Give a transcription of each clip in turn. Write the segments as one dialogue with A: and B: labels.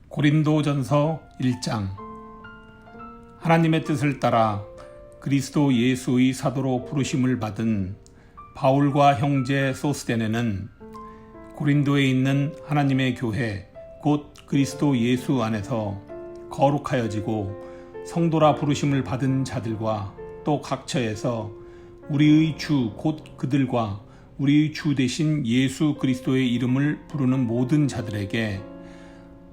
A: 고린도전서 1장. 하나님의 뜻을 따라 그리스도 예수의 사도로 부르심을 받은 바울과 형제 소스데네는 고린도에 있는 하나님의 교회 곧 그리스도 예수 안에서 거룩하여지고 성도라 부르심을 받은 자들과 또 각처에서 우리의 주 곧 그들과 우리의 주 되신 예수 그리스도의 이름을 부르는 모든 자들에게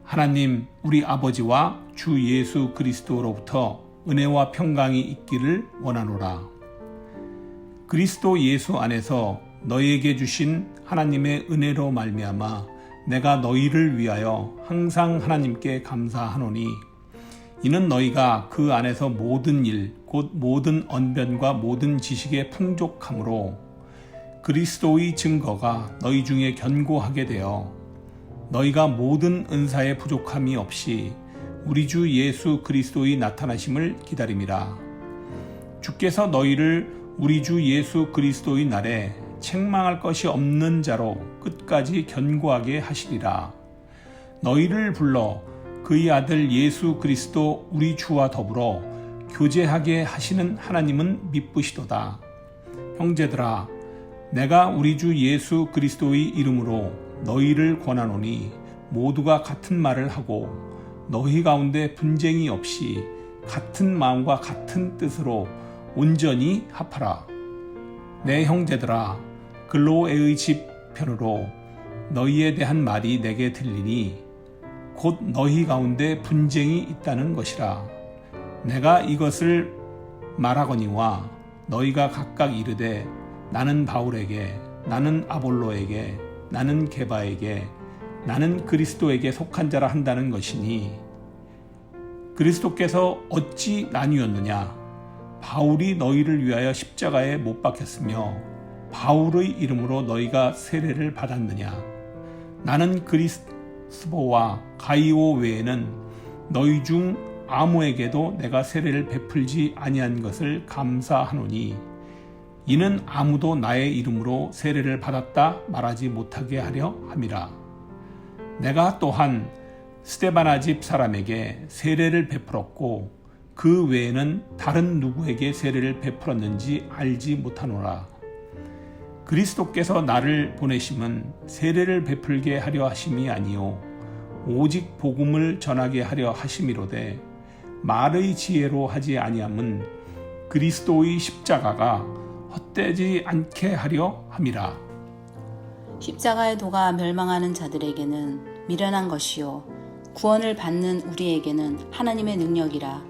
A: 하나님 우리 아버지와 주 예수 그리스도로부터 은혜와 평강이 있기를 원하노라. 그리스도 예수 안에서 너희에게 주신 하나님의 은혜로 말미암아 내가 너희를 위하여 항상 하나님께 감사하노니 이는 너희가 그 안에서 모든 일 곧 모든 언변과 모든 지식의 풍족함으로 그리스도의 증거가 너희 중에 견고하게 되어 너희가 모든 은사의 부족함이 없이 우리 주 예수 그리스도의 나타나심을 기다림이라. 주께서 너희를 우리 주 예수 그리스도의 날에 책망할 것이 없는 자로 끝까지 견고하게 하시리라. 너희를 불러 그의 아들 예수 그리스도 우리 주와 더불어 교제하게 하시는 하나님은 미쁘시도다. 형제들아, 내가 우리 주 예수 그리스도의 이름으로 너희를 권하노니 모두가 같은 말을 하고 너희 가운데 분쟁이 없이 같은 마음과 같은 뜻으로 온전히 합하라. 내 형제들아, 글로에의 집 편으로 너희에 대한 말이 내게 들리니 곧 너희 가운데 분쟁이 있다는 것이라. 내가 이것을 말하거니와 너희가 각각 이르되 나는 바울에게, 나는 아볼로에게, 나는 게바에게, 나는 그리스도에게 속한 자라 한다는 것이니 그리스도께서 어찌 나뉘었느냐? 바울이 너희를 위하여 십자가에 못 박혔으며 바울의 이름으로 너희가 세례를 받았느냐? 나는 그리스보와 가이오 외에는 너희 중 아무에게도 내가 세례를 베풀지 아니한 것을 감사하노니 이는 아무도 나의 이름으로 세례를 받았다 말하지 못하게 하려 함이라. 내가 또한 스데바나 집 사람에게 세례를 베풀었고 그 외에는 다른 누구에게 세례를 베풀었는지 알지 못하노라. 그리스도께서 나를 보내심은 세례를 베풀게 하려 하심이 아니요 오직 복음을 전하게 하려 하심이로되 말의 지혜로 하지 아니함은 그리스도의 십자가가 헛되지 않게 하려 함이라.
B: 십자가의 도가 멸망하는 자들에게는 미련한 것이요 구원을 받는 우리에게는 하나님의 능력이라.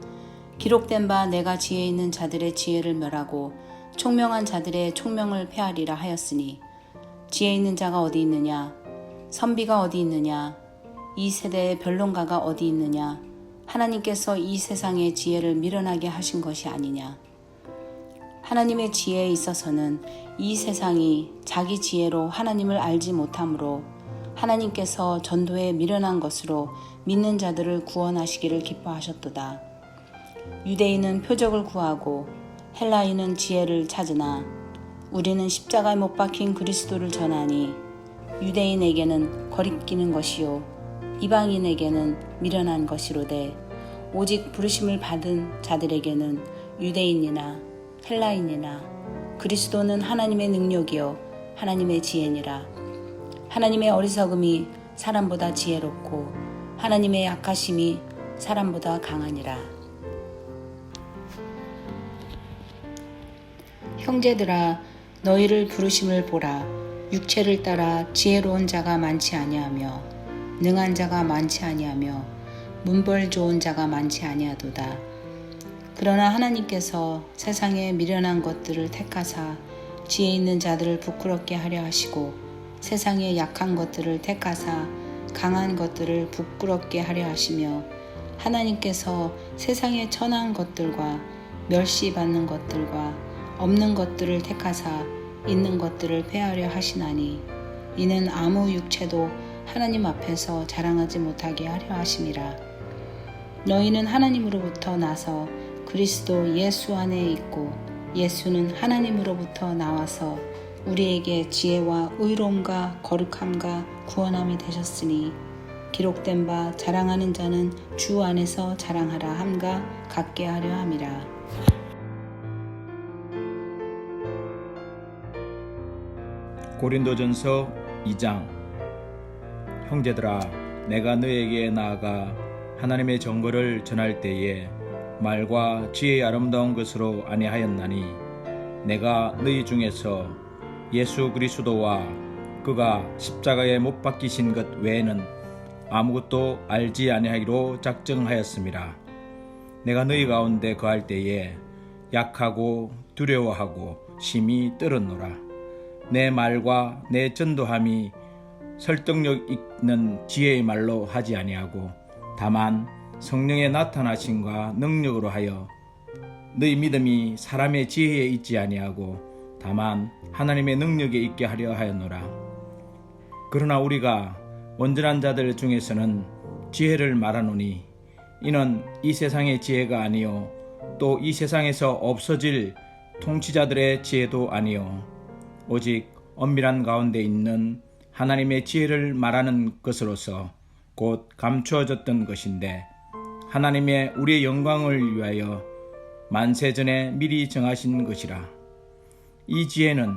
B: 기록된 바 내가 지혜 있는 자들의 지혜를 멸하고 총명한 자들의 총명을 폐하리라 하였으니 지혜 있는 자가 어디 있느냐? 선비가 어디 있느냐? 이 세대의 변론가가 어디 있느냐? 하나님께서 이 세상의 지혜를 미련하게 하신 것이 아니냐? 하나님의 지혜에 있어서는 이 세상이 자기 지혜로 하나님을 알지 못하므로 하나님께서 전도에 미련한 것으로 믿는 자들을 구원하시기를 기뻐하셨도다. 유대인은 표적을 구하고 헬라인은 지혜를 찾으나 우리는 십자가에 못 박힌 그리스도를 전하니 유대인에게는 거리끼는 것이요 이방인에게는 미련한 것이로되 오직 부르심을 받은 자들에게는 유대인이나 헬라인이나 그리스도는 하나님의 능력이요 하나님의 지혜니라. 하나님의 어리석음이 사람보다 지혜롭고 하나님의 약하심이 사람보다 강하니라. 형제들아, 너희를 부르심을 보라. 육체를 따라 지혜로운 자가 많지 아니하며 능한 자가 많지 아니하며 문벌 좋은 자가 많지 아니하도다. 그러나 하나님께서 세상에 미련한 것들을 택하사 지혜 있는 자들을 부끄럽게 하려 하시고 세상에 약한 것들을 택하사 강한 것들을 부끄럽게 하려 하시며 하나님께서 세상에 천한 것들과 멸시받는 것들과 없는 것들을 택하사 있는 것들을 폐하려 하시나니 이는 아무 육체도 하나님 앞에서 자랑하지 못하게 하려 하심이라. 너희는 하나님으로부터 나서 그리스도 예수 안에 있고 예수는 하나님으로부터 나와서 우리에게 지혜와 의로움과 거룩함과 구원함이 되셨으니 기록된 바 자랑하는 자는 주 안에서 자랑하라 함과 같게 하려 함이라.
C: 고린도전서 2장. 형제들아, 내가 너에게 나아가 하나님의 정보를 전할 때에 말과 지혜의 아름다운 것으로 아니하였나니 내가 너희 중에서 예수 그리스도와 그가 십자가에 못 박히신 것 외에는 아무것도 알지 아니하기로 작정하였습니다. 내가 너희 가운데 거할 때에 약하고 두려워하고 심히 떨었노라. 내 말과 내 전도함이 설득력 있는 지혜의 말로 하지 아니하고 다만 성령의 나타나심과 능력으로 하여 너희 믿음이 사람의 지혜에 있지 아니하고 다만 하나님의 능력에 있게 하려 하였노라. 그러나 우리가 온전한 자들 중에서는 지혜를 말하노니 이는 이 세상의 지혜가 아니요 또 이 세상에서 없어질 통치자들의 지혜도 아니요 오직 엄밀한 가운데 있는 하나님의 지혜를 말하는 것으로서 곧 감추어졌던 것인데 하나님의 우리의 영광을 위하여 만세전에 미리 정하신 것이라. 이 지혜는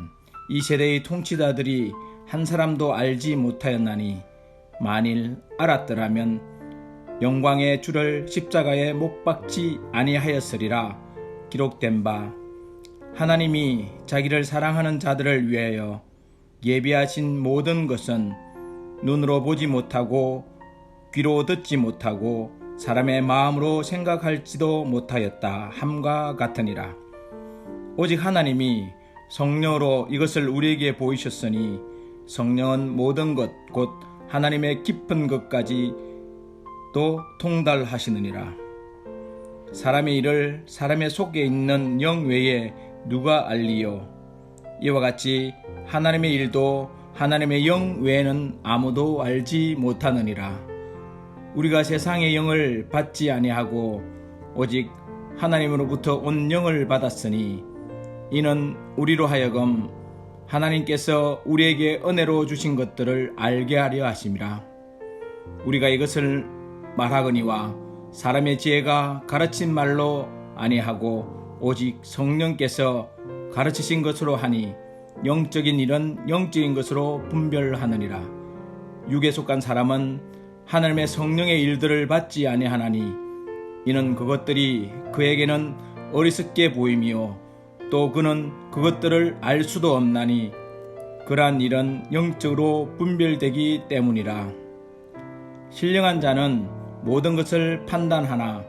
C: 이 세대의 통치자들이 한 사람도 알지 못하였나니 만일 알았더라면 영광의 주를 십자가에 못 박지 아니하였으리라. 기록된 바 하나님이 자기를 사랑하는 자들을 위하여 예비하신 모든 것은 눈으로 보지 못하고 귀로 듣지 못하고 사람의 마음으로 생각할지도 못하였다 함과 같으니라. 오직 하나님이 성령으로 이것을 우리에게 보이셨으니 성령은 모든 것 곧 하나님의 깊은 것까지 또 통달하시느니라. 사람의 일을 사람의 속에 있는 영 외에 누가 알리요? 이와 같이 하나님의 일도 하나님의 영 외에는 아무도 알지 못하느니라. 우리가 세상의 영을 받지 아니하고 오직 하나님으로부터 온 영을 받았으니 이는 우리로 하여금 하나님께서 우리에게 은혜로 주신 것들을 알게 하려 하심이라. 우리가 이것을 말하거니와 사람의 지혜가 가르친 말로 아니하고 오직 성령께서 가르치신 것으로 하니 영적인 일은 영적인 것으로 분별하느니라. 육에 속한 사람은 하나님의 성령의 일들을 받지 아니하나니 이는 그것들이 그에게는 어리석게 보이며 또 그는 그것들을 알 수도 없나니 그러한 일은 영적으로 분별되기 때문이라. 신령한 자는 모든 것을 판단하나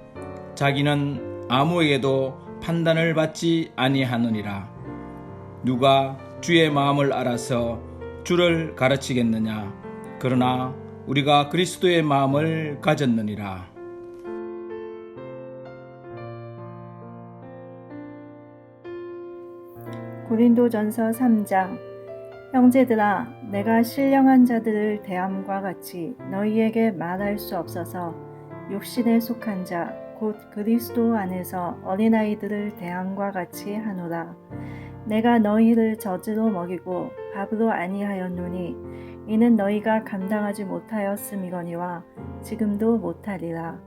C: 자기는 아무에게도 판단을 받지 아니하느니라. 누가 주의 마음을 알아서 주를 가르치겠느냐? 그러나 우리가 그리스도의 마음을 가졌느니라.
D: 고린도전서 3장. 형제들아, 내가 신령한 자들을 대함과 같이 너희에게 말할 수 없어서 육신에 속한 자 곧 그리스도 안에서 어린아이들을 대함과 같이 하노라. 내가 너희를 젖으로 먹이고 밥으로 아니하였노니 이는 너희가 감당하지 못하였음이거니와 지금도 못하리라.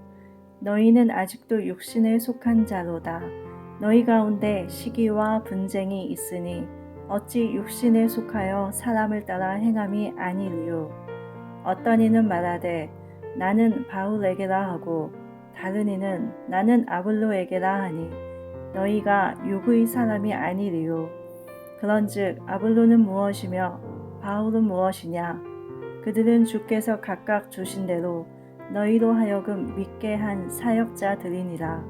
D: 너희는 아직도 육신에 속한 자로다. 너희 가운데 시기와 분쟁이 있으니 어찌 육신에 속하여 사람을 따라 행함이 아니리요. 어떤 이는 말하되 나는 바울에게라 하고 다른 이는 나는 아볼로에게라 하니 너희가 육의 사람이 아니리요. 그런즉 아볼로는 무엇이며 바울은 무엇이냐? 그들은 주께서 각각 주신 대로 너희로 하여금 믿게 한 사역자들이니라.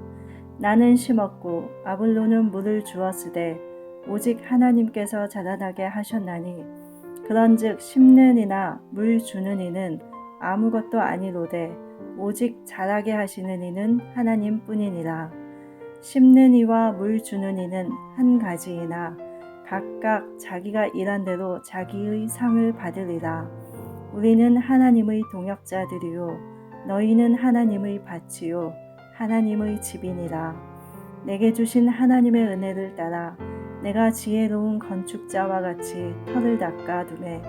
D: 나는 심었고 아볼로는 물을 주었으되 오직 하나님께서 자라나게 하셨나니 그런즉 심는 이나 물 주는 이는 아무것도 아니로되 오직 자라게 하시는 이는 하나님뿐이니라. 심는 이와 물 주는 이는 한 가지이나 각각 자기가 일한 대로 자기의 상을 받으리라. 우리는 하나님의 동역자들이요 너희는 하나님의 밭이요 하나님의 집이니라. 내게 주신 하나님의 은혜를 따라 내가 지혜로운 건축자와 같이 터를 닦아 두매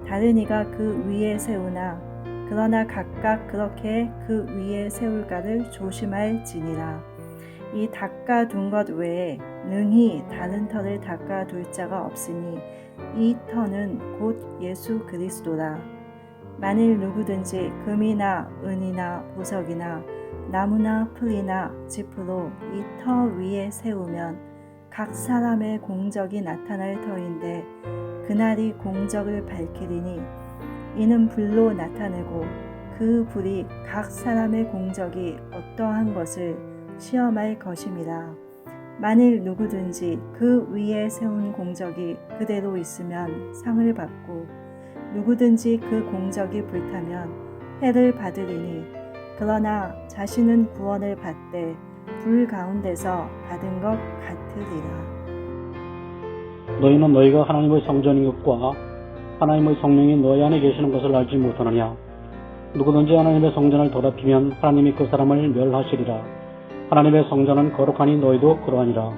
D: 다른 이가 그 위에 세우나 그러나 각각 그렇게 그 위에 세울가를 조심할지니라. 이 닦아둔 것 외에 능히 다른 터를 닦아둘 자가 없으니 이 터는 곧 예수 그리스도라. 만일 누구든지 금이나 은이나 보석이나 나무나 풀이나 짚으로 이 터 위에 세우면 각 사람의 공적이 나타날 터인데 그날이 공적을 밝히리니 이는 불로 나타내고 그 불이 각 사람의 공적이 어떠한 것을 시험할 것임이라. 만일 누구든지 그 위에 세운 공적이 그대로 있으면 상을 받고 누구든지 그 공적이 불타면 해를 받으리니 그러나 자신은 구원을 받되 불 가운데서 받은 것 같으리라.
E: 너희는 너희가 하나님의 성전인 것과 하나님의 성령이 너희 안에 계시는 것을 알지 못하느냐? 누구든지 하나님의 성전을 더럽히면 하나님이 그 사람을 멸하시리라. 하나님의 성전은 거룩하니 너희도 그러하니라.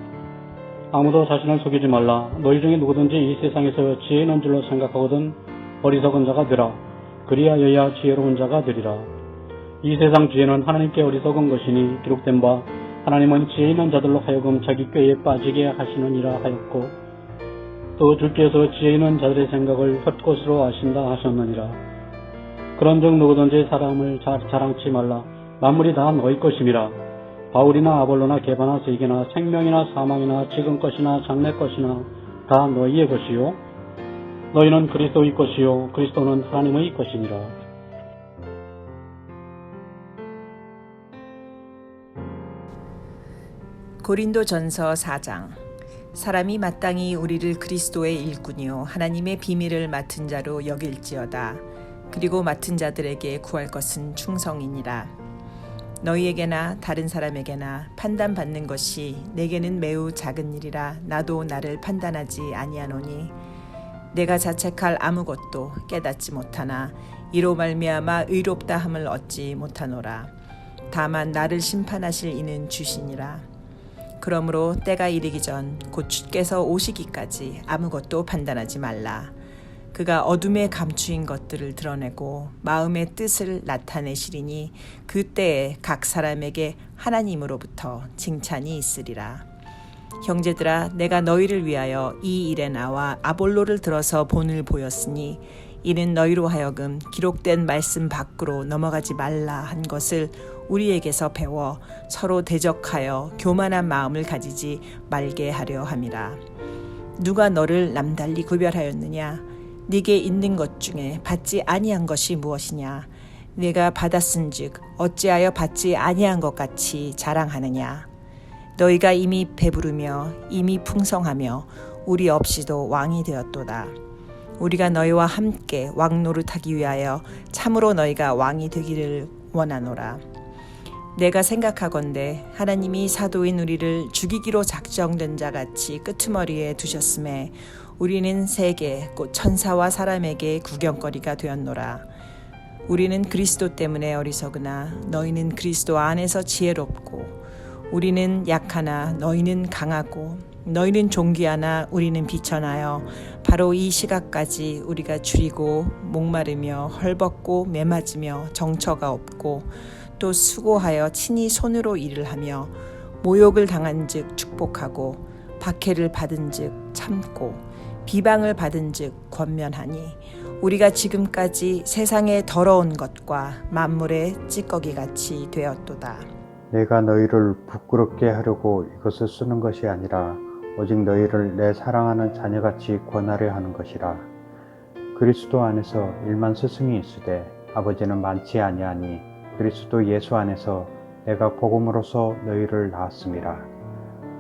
E: 아무도 자신을 속이지 말라. 너희 중에 누구든지 이 세상에서 지혜 있는 줄로 생각하거든 어리석은 자가 되라. 그리하여야 지혜로운 자가 되리라. 이 세상 지혜는 하나님께 어리석은 것이니 기록된 바 하나님은 지혜 있는 자들로 하여금 자기 꾀에 빠지게 하시느니라 하였고 또 주께서 지혜 있는 자들의 생각을 헛것으로 아신다 하셨느니라. 그런즉 누구든지 사람을 자랑치 말라. 만물이 다 너희 것임이라. 바울이나 아볼로나 게바나 세계나 생명이나 사망이나 지금 것이나 장래 것이나 다 너희의 것이요 너희는 그리스도의 것이요 그리스도는 하나님의 것이니라.
F: 고린도전서 4장. 사람이 마땅히 우리를 그리스도의 일꾼이요 하나님의 비밀을 맡은 자로 여길지어다. 그리고 맡은 자들에게 구할 것은 충성이니라. 너희에게나 다른 사람에게나 판단받는 것이 내게는 매우 작은 일이라 나도 나를 판단하지 아니하노니 내가 자책할 아무것도 깨닫지 못하나 이로 말미암아 의롭다 함을 얻지 못하노라. 다만 나를 심판하실 이는 주시니라. 그러므로 때가 이르기 전 곧 주께서 오시기까지 아무것도 판단하지 말라. 그가 어둠에 감추인 것들을 드러내고 마음의 뜻을 나타내시리니 그때에 각 사람에게 하나님으로부터 칭찬이 있으리라. 형제들아, 내가 너희를 위하여 이 일에 나와 아볼로를 들어서 본을 보였으니 이는 너희로 하여금 기록된 말씀 밖으로 넘어가지 말라 한 것을 우리에게서 배워 서로 대적하여 교만한 마음을 가지지 말게 하려 함이라. 누가 너를 남달리 구별하였느냐? 네게 있는 것 중에 받지 아니한 것이 무엇이냐? 네가 받았은즉 어찌하여 받지 아니한 것 같이 자랑하느냐? 너희가 이미 배부르며 이미 풍성하며 우리 없이도 왕이 되었도다. 우리가 너희와 함께 왕 노릇하기 위하여 참으로 너희가 왕이 되기를 원하노라. 내가 생각하건대 하나님이 사도인 우리를 죽이기로 작정된 자같이 끄트머리에 두셨음에 우리는 세계 곧 천사와 사람에게 구경거리가 되었노라. 우리는 그리스도 때문에 어리석으나 너희는 그리스도 안에서 지혜롭고 우리는 약하나 너희는 강하고 너희는 존귀하나 우리는 비천하여 바로 이 시각까지 우리가 줄이고 목마르며 헐벗고 매맞으며 정처가 없고 또 수고하여 친히 손으로 일을 하며 모욕을 당한즉 축복하고 박해를 받은즉 참고 비방을 받은즉 권면하니 우리가 지금까지 세상의 더러운 것과 만물의 찌꺼기같이 되었도다.
G: 내가 너희를 부끄럽게 하려고 이것을 쓰는 것이 아니라 오직 너희를 내 사랑하는 자녀같이 권하려 하는 것이라. 그리스도 안에서 일만 스승이 있으되 아버지는 많지 아니하니 그리스도 예수 안에서 내가 복음으로써 너희를 낳았음이라.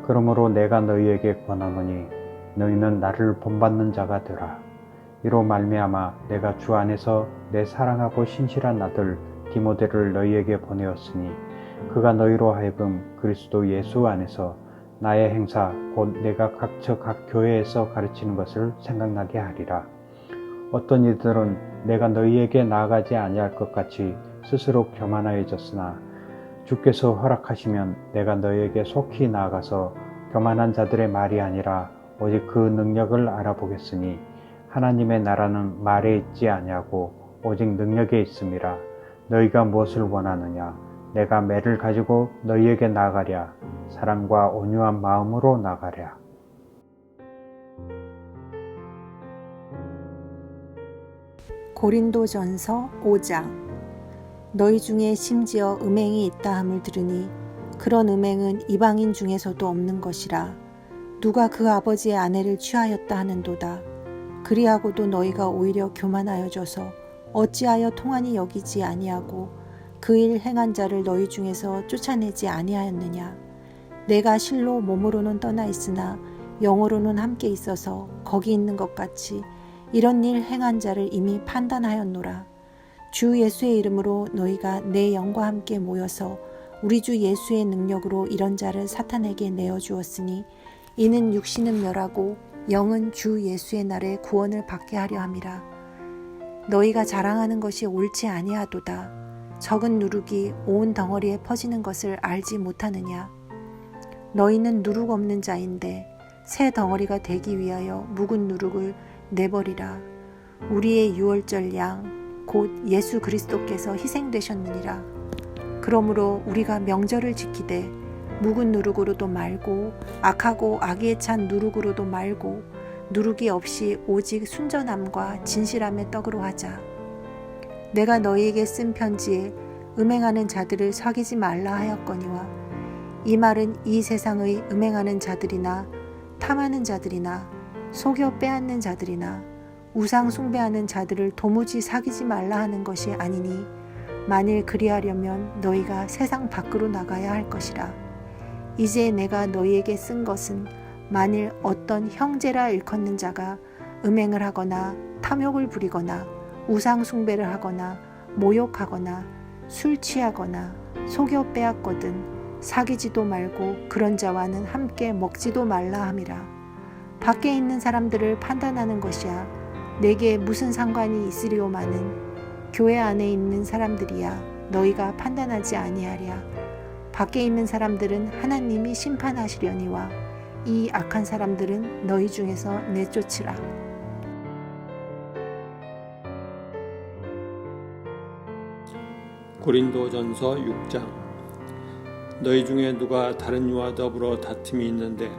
G: 그러므로 내가 너희에게 권하노니 너희는 나를 본받는 자가 되라. 이로 말미암아 내가 주 안에서 내 사랑하고 신실한 아들 디모데를 너희에게 보내었으니 그가 너희로 하여금 그리스도 예수 안에서 나의 행사 곧 내가 각처 각 교회에서 가르치는 것을 생각나게 하리라. 어떤 이들은 내가 너희에게 나아가지 아니할 것 같이 스스로 교만하여졌으나 주께서 허락하시면 내가 너희에게 속히 나아가서 교만한 자들의 말이 아니라 오직 그 능력을 알아보겠으니 하나님의 나라는 말에 있지 아니하고 오직 능력에 있음이라. 너희가 무엇을 원하느냐? 내가 매를 가지고 너희에게 나가랴. 사랑과 온유한 마음으로 나가랴.
H: 고린도전서 5장. 너희 중에 심지어 음행이 있다 함을 들으니 그런 음행은 이방인 중에서도 없는 것이라. 누가 그 아버지의 아내를 취하였다 하는도다. 그리하고도 너희가 오히려 교만하여져서 어찌하여 통한이 여기지 아니하고 그 일 행한 자를 너희 중에서 쫓아내지 아니하였느냐. 내가 실로 몸으로는 떠나 있으나 영으로는 함께 있어서 거기 있는 것 같이 이런 일 행한 자를 이미 판단하였노라. 주 예수의 이름으로 너희가 내 영과 함께 모여서 우리 주 예수의 능력으로 이런 자를 사탄에게 내어주었으니 이는 육신은 멸하고 영은 주 예수의 날에 구원을 받게 하려 함이라. 너희가 자랑하는 것이 옳지 아니하도다. 적은 누룩이 온 덩어리에 퍼지는 것을 알지 못하느냐. 너희는 누룩 없는 자인데 새 덩어리가 되기 위하여 묵은 누룩을 내버리라. 우리의 유월절 양 곧 예수 그리스도께서 희생되셨느니라. 그러므로 우리가 명절을 지키되 묵은 누룩으로도 말고 악하고 악에 찬 누룩으로도 말고 누룩이 없이 오직 순전함과 진실함의 떡으로 하자. 내가 너희에게 쓴 편지에 음행하는 자들을 사귀지 말라 하였거니와 이 말은 이 세상의 음행하는 자들이나 탐하는 자들이나 속여 빼앗는 자들이나 우상 숭배하는 자들을 도무지 사귀지 말라 하는 것이 아니니 만일 그리하려면 너희가 세상 밖으로 나가야 할 것이라. 이제 내가 너희에게 쓴 것은 만일 어떤 형제라 일컫는 자가 음행을 하거나 탐욕을 부리거나 우상 숭배를 하거나 모욕하거나 술 취하거나 속여 빼앗거든 사귀지도 말고 그런 자와는 함께 먹지도 말라 함이라. 밖에 있는 사람들을 판단하는 것이야 내게 무슨 상관이 있으리오마는 교회 안에 있는 사람들이야 너희가 판단하지 아니하랴. 밖에 있는 사람들은 하나님이 심판하시려니와 이 악한 사람들은 너희 중에서 내쫓으라.
A: 고린도전서 6장. 너희 중에 누가 다른 이와 더불어 다툼이 있는데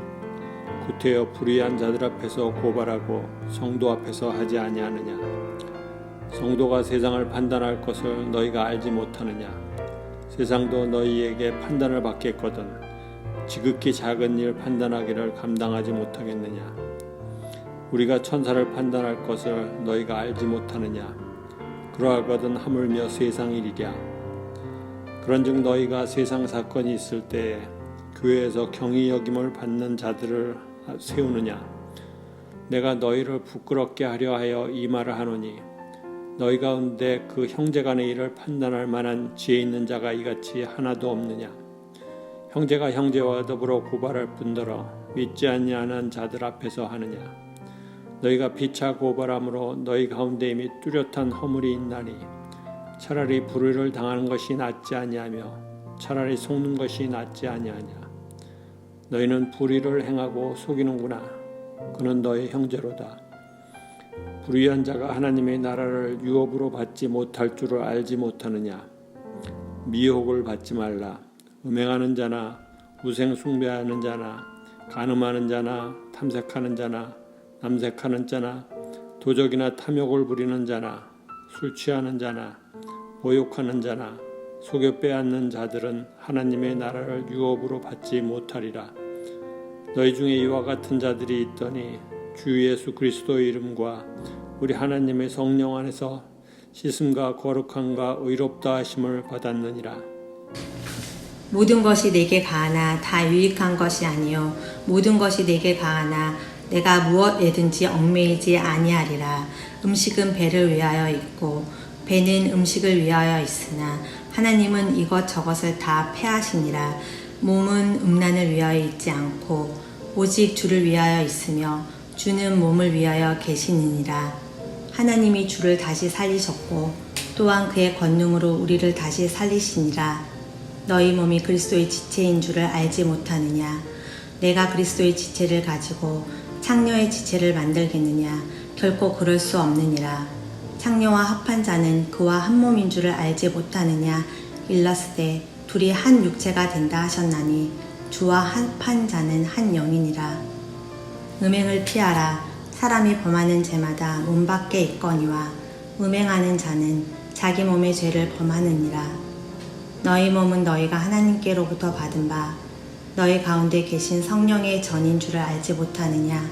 A: 구태여 불의한 자들 앞에서 고발하고 성도 앞에서 하지 아니하느냐. 성도가 세상을 판단할 것을 너희가 알지 못하느냐. 세상도 너희에게 판단을 받겠거든 지극히 작은 일 판단하기를 감당하지 못하겠느냐. 우리가 천사를 판단할 것을 너희가 알지 못하느냐. 그러하거든 하물며 세상 일이랴. 그런즉 너희가 세상 사건이 있을 때에 교회에서 경히 여김을 받는 자들을 세우느냐. 내가 너희를 부끄럽게 하려 하여 이 말을 하노니 너희 가운데 그 형제간의 일을 판단할 만한 지혜 있는 자가 이같이 하나도 없느냐. 형제가 형제와 더불어 고발할 뿐더러 믿지 아니하는 자들 앞에서 하느냐. 너희가 피차 고발함으로 너희 가운데 이미 뚜렷한 허물이 있나니 차라리 불의를 당하는 것이 낫지 아니하며 차라리 속는 것이 낫지 아니하냐. 너희는 불의를 행하고 속이는구나. 그는 너희 형제로다. 불의한 자가 하나님의 나라를 유업으로 받지 못할 줄을 알지 못하느냐. 미혹을 받지 말라. 음행하는 자나 우생 숭배하는 자나 간음하는 자나 탐색하는 자나 남색하는 자나 도적이나 탐욕을 부리는 자나 술 취하는 자나 모욕하는 자나 속여 빼앗는 자들은 하나님의 나라를 유업으로 받지 못하리라. 너희 중에 이와 같은 자들이 있더니 주 예수 그리스도의 이름과 우리 하나님의 성령 안에서 씻음과 거룩함과 의롭다 하심을 받았느니라.
I: 모든 것이 내게 가하나 다 유익한 것이 아니요 모든 것이 내게 가하나 내가 무엇에든지 얽매이지 아니하리라. 음식은 배를 위하여 있고 배는 음식을 위하여 있으나 하나님은 이것저것을 다 패하시니라. 몸은 음란을 위하여 있지 않고 오직 주를 위하여 있으며 주는 몸을 위하여 계시느니라. 하나님이 주를 다시 살리셨고 또한 그의 권능으로 우리를 다시 살리시니라. 너희 몸이 그리스도의 지체인 줄을 알지 못하느냐. 내가 그리스도의 지체를 가지고 창녀의 지체를 만들겠느냐. 결코 그럴 수 없느니라. 창녀와 합한 자는 그와 한 몸인 줄을 알지 못하느냐. 일러스되 둘이 한 육체가 된다 하셨나니 주와 합한 자는 한 영이니라. 음행을 피하라. 사람이 범하는 죄마다 몸 밖에 있거니와 음행하는 자는 자기 몸의 죄를 범하느니라. 너희 몸은 너희가 하나님께로부터 받은 바 너희 가운데 계신 성령의 전인 줄을 알지 못하느냐.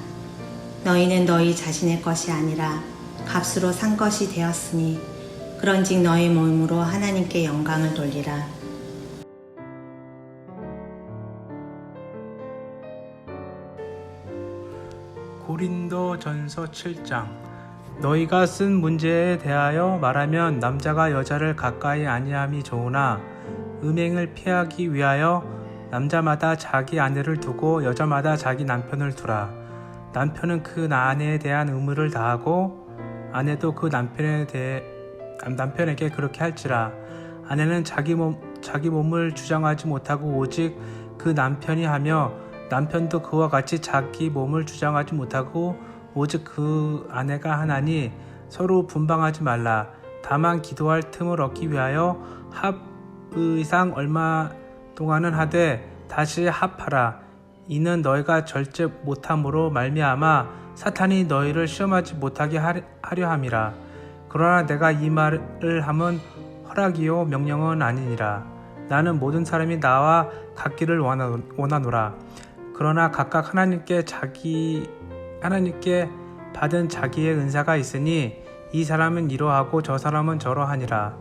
I: 너희는 너희 자신의 것이 아니라 값으로 산 것이 되었으니 그런즉 너희 몸으로 하나님께 영광을 돌리라.
J: 고린도전서 7장. 너희가 쓴 문제에 대하여 말하면 남자가 여자를 가까이 아니함이 좋으나 음행을 피하기 위하여 남자마다 자기 아내를 두고 여자마다 자기 남편을 두라. 남편은 그 아내에 대한 의무를 다하고 아내도 그 남편에게 그렇게 할지라. 아내는 자기 몸을 주장하지 못하고 오직 그 남편이 하며 남편도 그와 같이 자기 몸을 주장하지 못하고 오직 그 아내가 하나니 서로 분방하지 말라. 다만 기도할 틈을 얻기 위하여 합의상 얼마 동안은 하되 다시 합하라. 이는 너희가 절제 못함으로 말미암아 사탄이 너희를 시험하지 못하게 하려 함이라. 그러나 내가 이 말을 함은 허락이요 명령은 아니니라. 나는 모든 사람이 나와 같기를 원하노라. 그러나 각각 하나님께 받은 자기의 은사가 있으니 이 사람은 이러하고 저 사람은 저러하니라.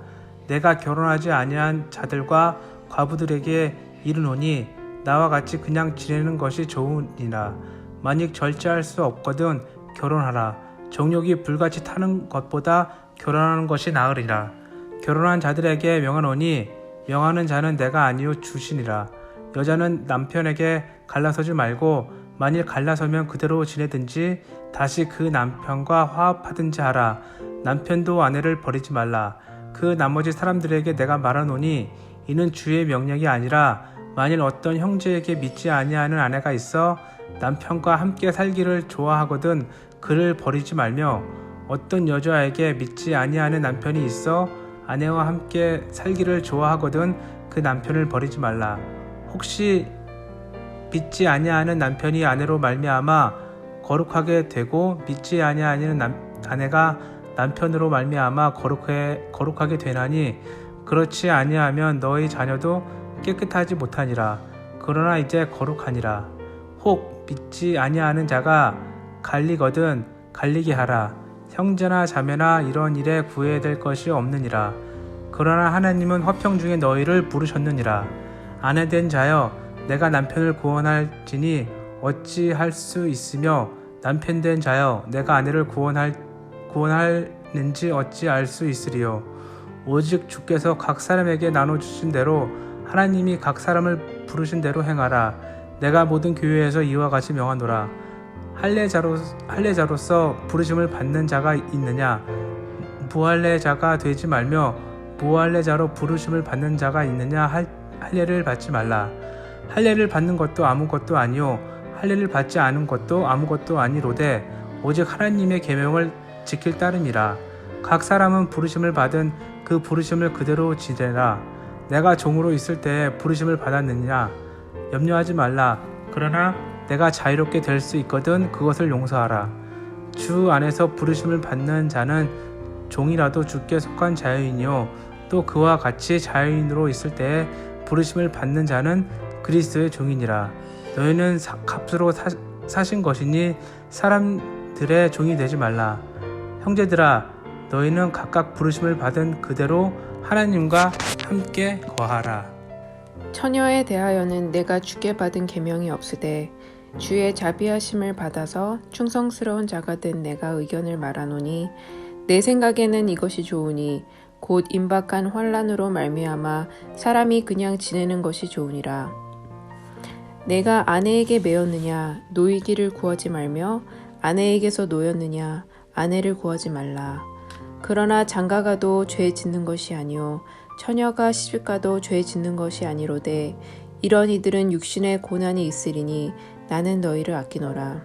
J: 내가 결혼하지 아니한 자들과 과부들에게 이르노니 나와 같이 그냥 지내는 것이 좋으니라. 만약 절제할 수 없거든 결혼하라. 정욕이 불같이 타는 것보다 결혼하는 것이 나으리라. 결혼한 자들에게 명하노니 명하는 자는 내가 아니요 주시니라. 여자는 남편에게 갈라서지 말고 만일 갈라서면 그대로 지내든지 다시 그 남편과 화합하든지 하라. 남편도 아내를 버리지 말라. 그 나머지 사람들에게 내가 말하노니 이는 주의 명령이 아니라 만일 어떤 형제에게 믿지 아니하는 아내가 있어 남편과 함께 살기를 좋아하거든 그를 버리지 말며 어떤 여자에게 믿지 아니하는 남편이 있어 아내와 함께 살기를 좋아하거든 그 남편을 버리지 말라. 혹시 믿지 아니하는 남편이 아내로 말미암아 거룩하게 되고 믿지 아니하는 아내가 남편으로 말미암아 거룩하게 되나니 그렇지 아니하면 너희 자녀도 깨끗하지 못하니라. 그러나 이제 거룩하니라. 혹 믿지 아니하는 자가 갈리거든 갈리게 하라. 형제나 자매나 이런 일에 구애될 것이 없느니라. 그러나 하나님은 화평 중에 너희를 부르셨느니라. 아내된 자여 내가 남편을 구원할지니 어찌할 수 있으며 남편된 자여 내가 아내를 구원하는지 어찌 알 수 있으리요. 오직 주께서 각 사람에게 나눠주신 대로 하나님이 각 사람을 부르신 대로 행하라. 내가 모든 교회에서 이와 같이 명하노라. 할례자로서 부르심을 받는 자가 있느냐? 무할례자가 되지 말며 무할례자로 부르심을 받는 자가 있느냐? 할례를 받지 말라. 할례를 받는 것도 아무것도 아니요 할례를 받지 않은 것도 아무것도 아니로되 오직 하나님의 계명을 지킬 따름이라. 각 사람은 부르심을 받은 그 부르심을 그대로 지내라. 내가 종으로 있을 때에 부르심을 받았느냐? 염려하지 말라. 그러나 내가 자유롭게 될 수 있거든 그것을 용서하라. 주 안에서 부르심을 받는 자는 종이라도 주께 속한 자유인이요 또 그와 같이 자유인으로 있을 때에 부르심을 받는 자는 그리스도의 종이니라. 너희는 값으로 사신 것이니 사람들의 종이 되지 말라. 형제들아 너희는 각각 부르심을 받은 그대로 하나님과 함께 거하라.
K: 처녀에 대하여는 내가 주께 받은 계명이 없으되 주의 자비하심을 받아서 충성스러운 자가 된 내가 의견을 말하노니 내 생각에는 이것이 좋으니 곧 임박한 환난으로 말미암아 사람이 그냥 지내는 것이 좋으니라. 내가 아내에게 매였느냐 노이기를 구하지 말며 아내에게서 노였느냐 아내를 구하지 말라. 그러나 장가가도 죄 짓는 것이 아니요 처녀가 시집가도 죄 짓는 것이 아니로되 이런 이들은 육신의 고난이 있으리니 나는 너희를 아끼노라.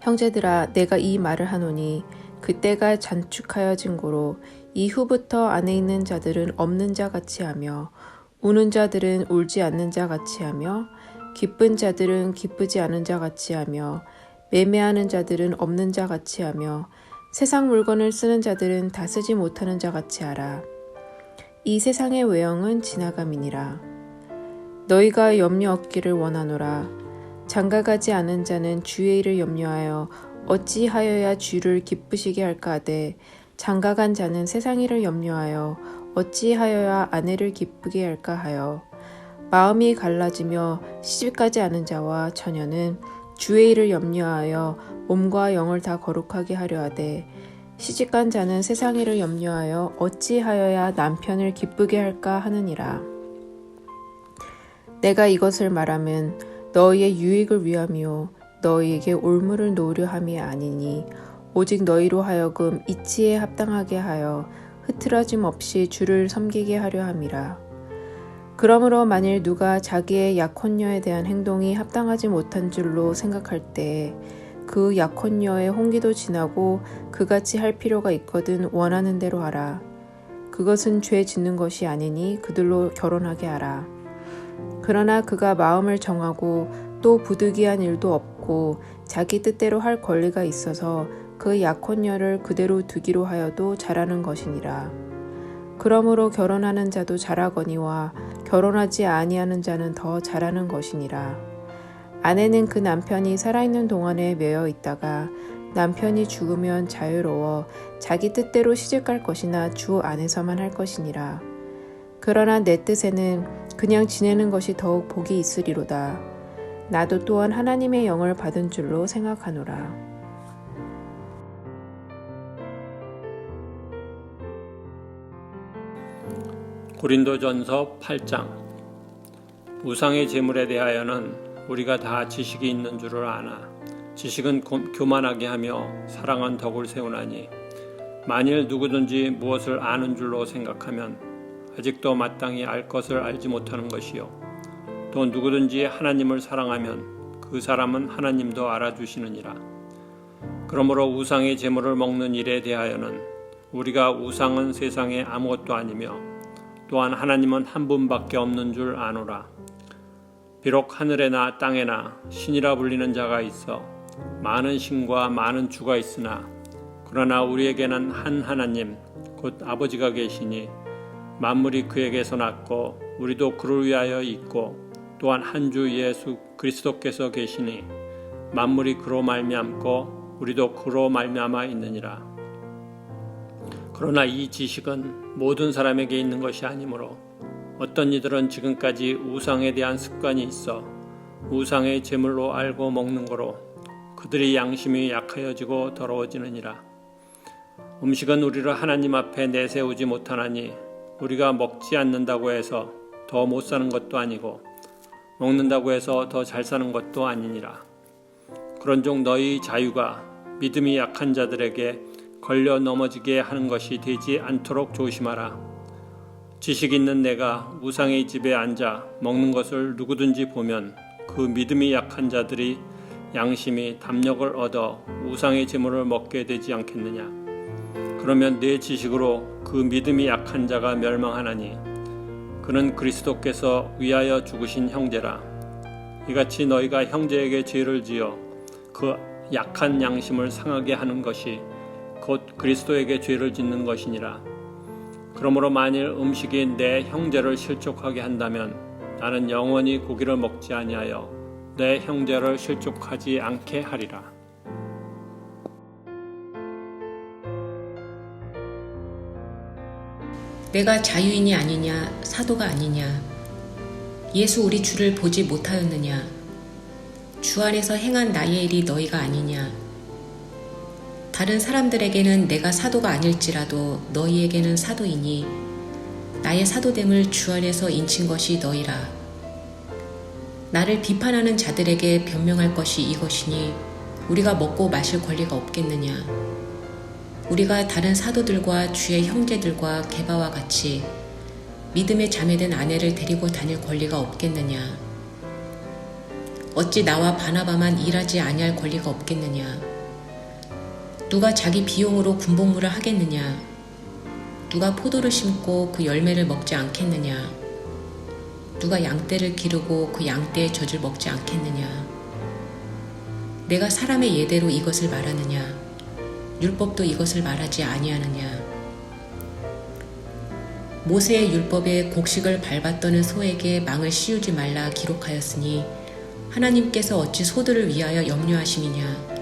K: 형제들아 내가 이 말을 하노니 그때가 단축하여진 고로 이후부터 안에 있는 자들은 없는 자 같이 하며 우는 자들은 울지 않는 자 같이 하며 기쁜 자들은 기쁘지 않은 자 같이 하며 매매하는 자들은 없는 자 같이 하며 세상 물건을 쓰는 자들은 다 쓰지 못하는 자 같이 하라. 이 세상의 외형은 지나감이니라. 너희가 염려 얻기를 원하노라. 장가가지 않은 자는 주의 일을 염려하여 어찌하여야 주를 기쁘시게 할까 하되 장가간 자는 세상 일을 염려하여 어찌하여야 아내를 기쁘게 할까 하여 마음이 갈라지며 시집가지 않은 자와 처녀는 주의 일을 염려하여 몸과 영을 다 거룩하게 하려 하되 시집간 자는 세상 일을 염려하여 어찌하여야 남편을 기쁘게 할까 하느니라. 내가 이것을 말하면 너희의 유익을 위함이요 너희에게 올무를 놓으려 함이 아니니 오직 너희로 하여금 이치에 합당하게 하여 흐트러짐 없이 주를 섬기게 하려 함이라. 그러므로 만일 누가 자기의 약혼녀에 대한 행동이 합당하지 못한 줄로 생각할 때 그 약혼녀의 홍기도 지나고 그같이 할 필요가 있거든 원하는 대로 하라. 그것은 죄 짓는 것이 아니니 그들로 결혼하게 하라. 그러나 그가 마음을 정하고 또 부득이한 일도 없고 자기 뜻대로 할 권리가 있어서 그 약혼녀를 그대로 두기로 하여도 잘하는 것이니라. 그러므로 결혼하는 자도 잘하거니와 결혼하지 아니하는 자는 더 잘하는 것이니라. 아내는 그 남편이 살아있는 동안에 매여 있다가 남편이 죽으면 자유로워 자기 뜻대로 시집갈 것이나 주 안에서만 할 것이니라. 그러나 내 뜻에는 그냥 지내는 것이 더욱 복이 있으리로다. 나도 또한 하나님의 영을 받은 줄로 생각하노라.
A: 고린도전서 8장. 우상의 제물에 대하여는 우리가 다 지식이 있는 줄을 아나 지식은 교만하게 하며 사랑은 덕을 세우나니 만일 누구든지 무엇을 아는 줄로 생각하면 아직도 마땅히 알 것을 알지 못하는 것이요 또 누구든지 하나님을 사랑하면 그 사람은 하나님도 알아주시느니라. 그러므로 우상의 제물을 먹는 일에 대하여는 우리가 우상은 세상에 아무것도 아니며 또한 하나님은 한 분밖에 없는 줄 아노라. 비록 하늘에나 땅에나 신이라 불리는 자가 있어 많은 신과 많은 주가 있으나 그러나 우리에게는 한 하나님 곧 아버지가 계시니 만물이 그에게서 났고 우리도 그를 위하여 있고 또한 한 주 예수 그리스도께서 계시니 만물이 그로 말미암고 우리도 그로 말미암아 있느니라. 그러나 이 지식은 모든 사람에게 있는 것이 아니므로 어떤 이들은 지금까지 우상에 대한 습관이 있어 우상의 제물로 알고 먹는 거로 그들의 양심이 약하여지고 더러워지느니라. 음식은 우리를 하나님 앞에 내세우지 못하나니 우리가 먹지 않는다고 해서 더 못 사는 것도 아니고 먹는다고 해서 더 잘 사는 것도 아니니라. 그런즉 너희 자유가 믿음이 약한 자들에게 걸려 넘어지게 하는 것이 되지 않도록 조심하라. 지식 있는 내가 우상의 집에 앉아 먹는 것을 누구든지 보면 그 믿음이 약한 자들이 양심이 담력을 얻어 우상의 제물을 먹게 되지 않겠느냐. 그러면 내 지식으로 그 믿음이 약한 자가 멸망하나니 그는 그리스도께서 위하여 죽으신 형제라. 이같이 너희가 형제에게 죄를 지어 그 약한 양심을 상하게 하는 것이 곧 그리스도에게 죄를 짓는 것이니라. 그러므로 만일 음식이 내 형제를 실족하게 한다면 나는 영원히 고기를 먹지 아니하여 내 형제를 실족하지 않게 하리라.
B: 내가 자유인이 아니냐 사도가 아니냐 예수 우리 주를 보지 못하였느냐 주 안에서 행한 나의 일이 너희가 아니냐 다른 사람들에게는 내가 사도가 아닐지라도 너희에게는 사도이니 나의 사도됨을 주 안에서 인친 것이 너희라. 나를 비판하는 자들에게 변명할 것이 이것이니 우리가 먹고 마실 권리가 없겠느냐. 우리가 다른 사도들과 주의 형제들과 게바와 같이 믿음의 자매된 아내를 데리고 다닐 권리가 없겠느냐. 어찌 나와 바나바만 일하지 아니할 권리가 없겠느냐. 누가 자기 비용으로 군복무를 하겠느냐? 누가 포도를 심고 그 열매를 먹지 않겠느냐? 누가 양떼를 기르고 그 양떼의 젖을 먹지 않겠느냐? 내가 사람의 예대로 이것을 말하느냐? 율법도 이것을 말하지 아니하느냐? 모세의 율법에 곡식을 밟았더는 소에게 망을 씌우지 말라 기록하였으니 하나님께서 어찌 소들을 위하여 염려하심이냐?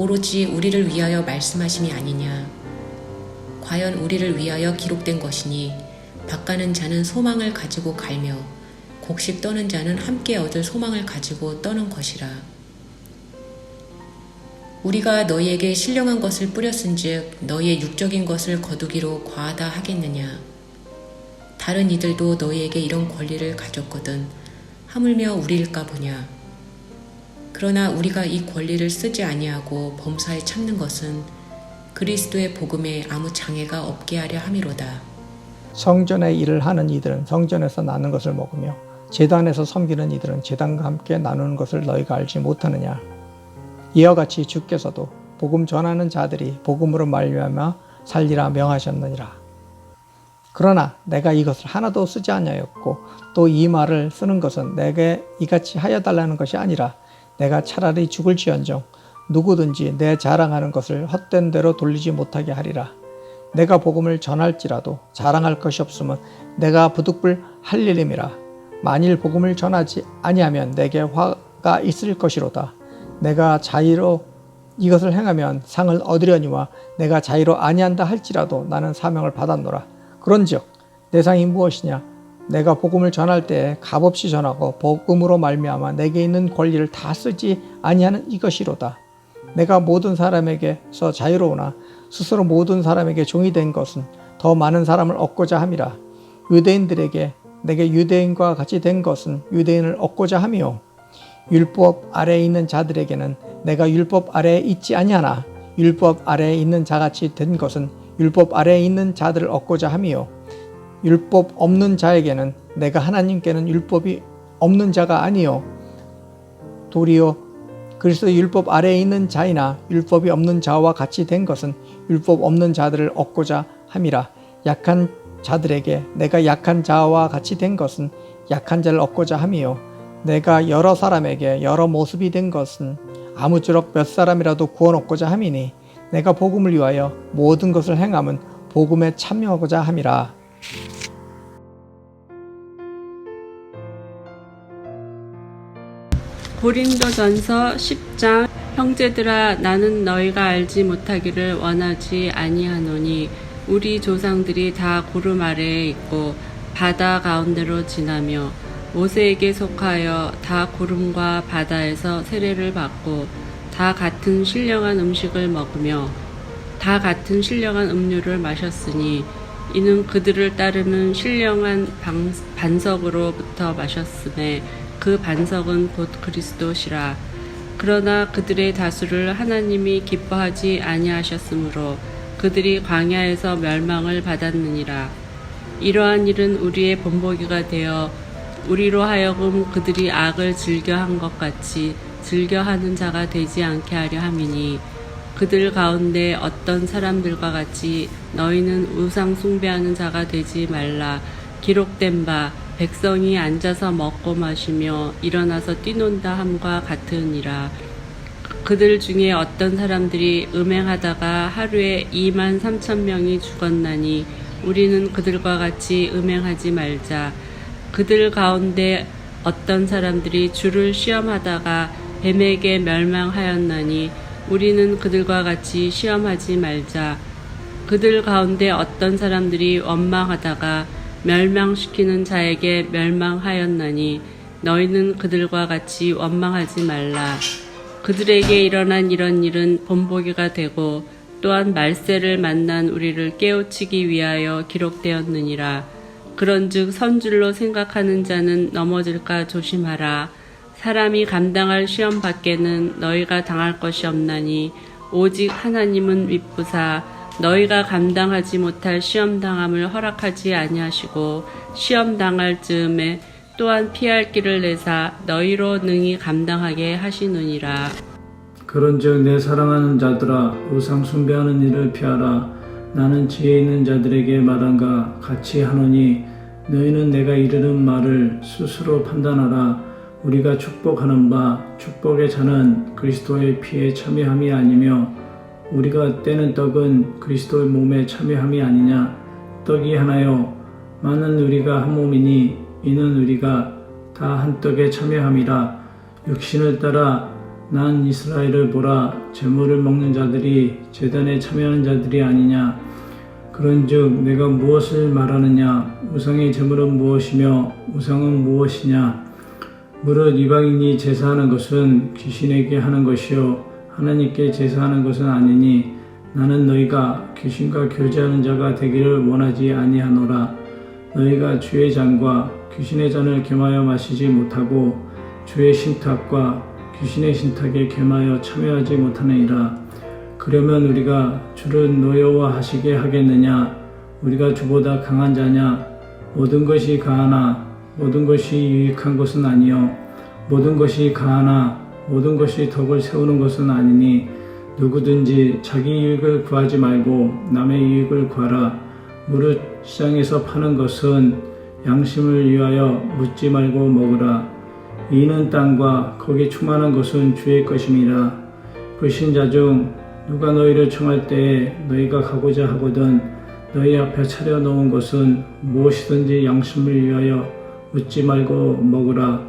B: 오로지 우리를 위하여 말씀하심이 아니냐? 과연 우리를 위하여 기록된 것이니 밭가는 자는 소망을 가지고 갈며 곡식 떠는 자는 함께 얻을 소망을 가지고 떠는 것이라. 우리가 너희에게 신령한 것을 뿌렸은즉 너희의 육적인 것을 거두기로 과하다 하겠느냐? 다른 이들도 너희에게 이런 권리를 가졌거든 하물며 우리일까 보냐? 그러나 우리가 이 권리를 쓰지 아니하고 범사에 참는 것은 그리스도의 복음에 아무 장애가 없게 하려 함이로다.
L: 성전의 일을 하는 이들은 성전에서 나는 것을 먹으며 제단에서 섬기는 이들은 제단과 함께 나누는 것을 너희가 알지 못하느냐? 이와 같이 주께서도 복음 전하는 자들이 복음으로 말미암아 살리라 명하셨느니라. 그러나 내가 이것을 하나도 쓰지 아니하였고 또 이 말을 쓰는 것은 내게 이같이 하여 달라는 것이 아니라 내가 차라리 죽을지언정 누구든지 내 자랑하는 것을 헛된 대로 돌리지 못하게 하리라. 내가 복음을 전할지라도 자랑할 것이 없으면 내가 부득불 할 일임이라. 만일 복음을 전하지 아니하면 내게 화가 있을 것이로다. 내가 자의로 이것을 행하면 상을 얻으려니와 내가 자의로 아니한다 할지라도 나는 사명을 받았노라. 그런즉 내 상이 무엇이냐? 내가 복음을 전할 때에 값없이 전하고 복음으로 말미암아 내게 있는 권리를 다 쓰지 아니하는 이것이로다. 내가 모든 사람에게서 자유로우나 스스로 모든 사람에게 종이 된 것은 더 많은 사람을 얻고자 함이라. 유대인들에게 내게 유대인과 같이 된 것은 유대인을 얻고자 함이요 율법 아래에 있는 자들에게는 내가 율법 아래에 있지 아니하나 율법 아래에 있는 자같이 된 것은 율법 아래에 있는 자들을 얻고자 함이요 율법 없는 자에게는 내가 하나님께는 율법이 없는 자가 아니요 도리어 그리스도 율법 아래에 있는 자이나 율법이 없는 자와 같이 된 것은 율법 없는 자들을 얻고자 함이라. 약한 자들에게 내가 약한 자와 같이 된 것은 약한 자를 얻고자 함이요 내가 여러 사람에게 여러 모습이 된 것은 아무쪼록 몇 사람이라도 구원 얻고자 함이니 내가 복음을 위하여 모든 것을 행함은 복음에 참여하고자 함이라.
M: 고린도전서 10장 형제들아 나는 너희가 알지 못하기를 원하지 아니하노니 우리 조상들이 다 구름 아래에 있고 바다 가운데로 지나며 모세에게 속하여 다 구름과 바다에서 세례를 받고 다 같은 신령한 음식을 먹으며 다 같은 신령한 음료를 마셨으니 이는 그들을 따르는 신령한 반석으로부터 마셨음에 그 반석은 곧 그리스도시라. 그러나 그들의 다수를 하나님이 기뻐하지 아니하셨으므로 그들이 광야에서 멸망을 받았느니라. 이러한 일은 우리의 본보기가 되어 우리로 하여금 그들이 악을 즐겨한 것 같이 즐겨하는 자가 되지 않게 하려 함이니 그들 가운데 어떤 사람들과 같이 너희는 우상 숭배하는 자가 되지 말라. 기록된 바 백성이 앉아서 먹고 마시며 일어나서 뛰논다 함과 같으니라. 그들 중에 어떤 사람들이 음행하다가 하루에 23,000명이 죽었나니 우리는 그들과 같이 음행하지 말자. 그들 가운데 어떤 사람들이 주를 시험하다가 뱀에게 멸망하였나니 우리는 그들과 같이 시험하지 말자. 그들 가운데 어떤 사람들이 원망하다가 멸망시키는 자에게 멸망하였나니 너희는 그들과 같이 원망하지 말라. 그들에게 일어난 이런 일은 본보기가 되고 또한 말세를 만난 우리를 깨우치기 위하여 기록되었느니라. 그런즉 선줄로 생각하는 자는 넘어질까 조심하라. 사람이 감당할 시험 밖에는 너희가 당할 것이 없나니 오직 하나님은 윗부사 너희가 감당하지 못할 시험당함을 허락하지 아니하시고 시험당할 즈음에 또한 피할 길을 내사 너희로 능히 감당하게 하시느니라.
N: 그런즉 내 사랑하는 자들아 우상 숭배하는 일을 피하라. 나는 지혜 있는 자들에게 말한가 같이 하노니 너희는 내가 이르는 말을 스스로 판단하라. 우리가 축복하는 바 축복의 잔은 그리스도의 피에 참여함이 아니며 우리가 떼는 떡은 그리스도의 몸에 참여함이 아니냐. 떡이 하나요 많은 우리가 한 몸이니 이는 우리가 다 한 떡에 참여함이라. 육신을 따라 난 이스라엘을 보라. 제물을 먹는 자들이 제단에 참여하는 자들이 아니냐. 그런즉 내가 무엇을 말하느냐. 우상의 제물은 무엇이며 우상은 무엇이냐. 무릇 이방인이 제사하는 것은 귀신에게 하는 것이요 하나님께 제사하는 것은 아니니 나는 너희가 귀신과 교제하는 자가 되기를 원하지 아니하노라. 너희가 주의 잔과 귀신의 잔을 겸하여 마시지 못하고 주의 신탁과 귀신의 신탁에 겸하여 참여하지 못하느니라. 그러면 우리가 주를 노여워하시게 하겠느냐. 우리가 주보다 강한 자냐. 모든 것이 가하나 모든 것이 유익한 것은 아니요 모든 것이 가하나 모든 것이 덕을 세우는 것은 아니니 누구든지 자기 유익을 구하지 말고 남의 유익을 구하라. 무릇 시장에서 파는 것은 양심을 위하여 묻지 말고 먹으라. 이는 땅과 거기 충만한 것은 주의 것임이라. 불신자 중 누가 너희를 청할 때에 너희가 가고자 하거든 너희 앞에 차려놓은 것은 무엇이든지 양심을 위하여 묻지 말고 먹으라.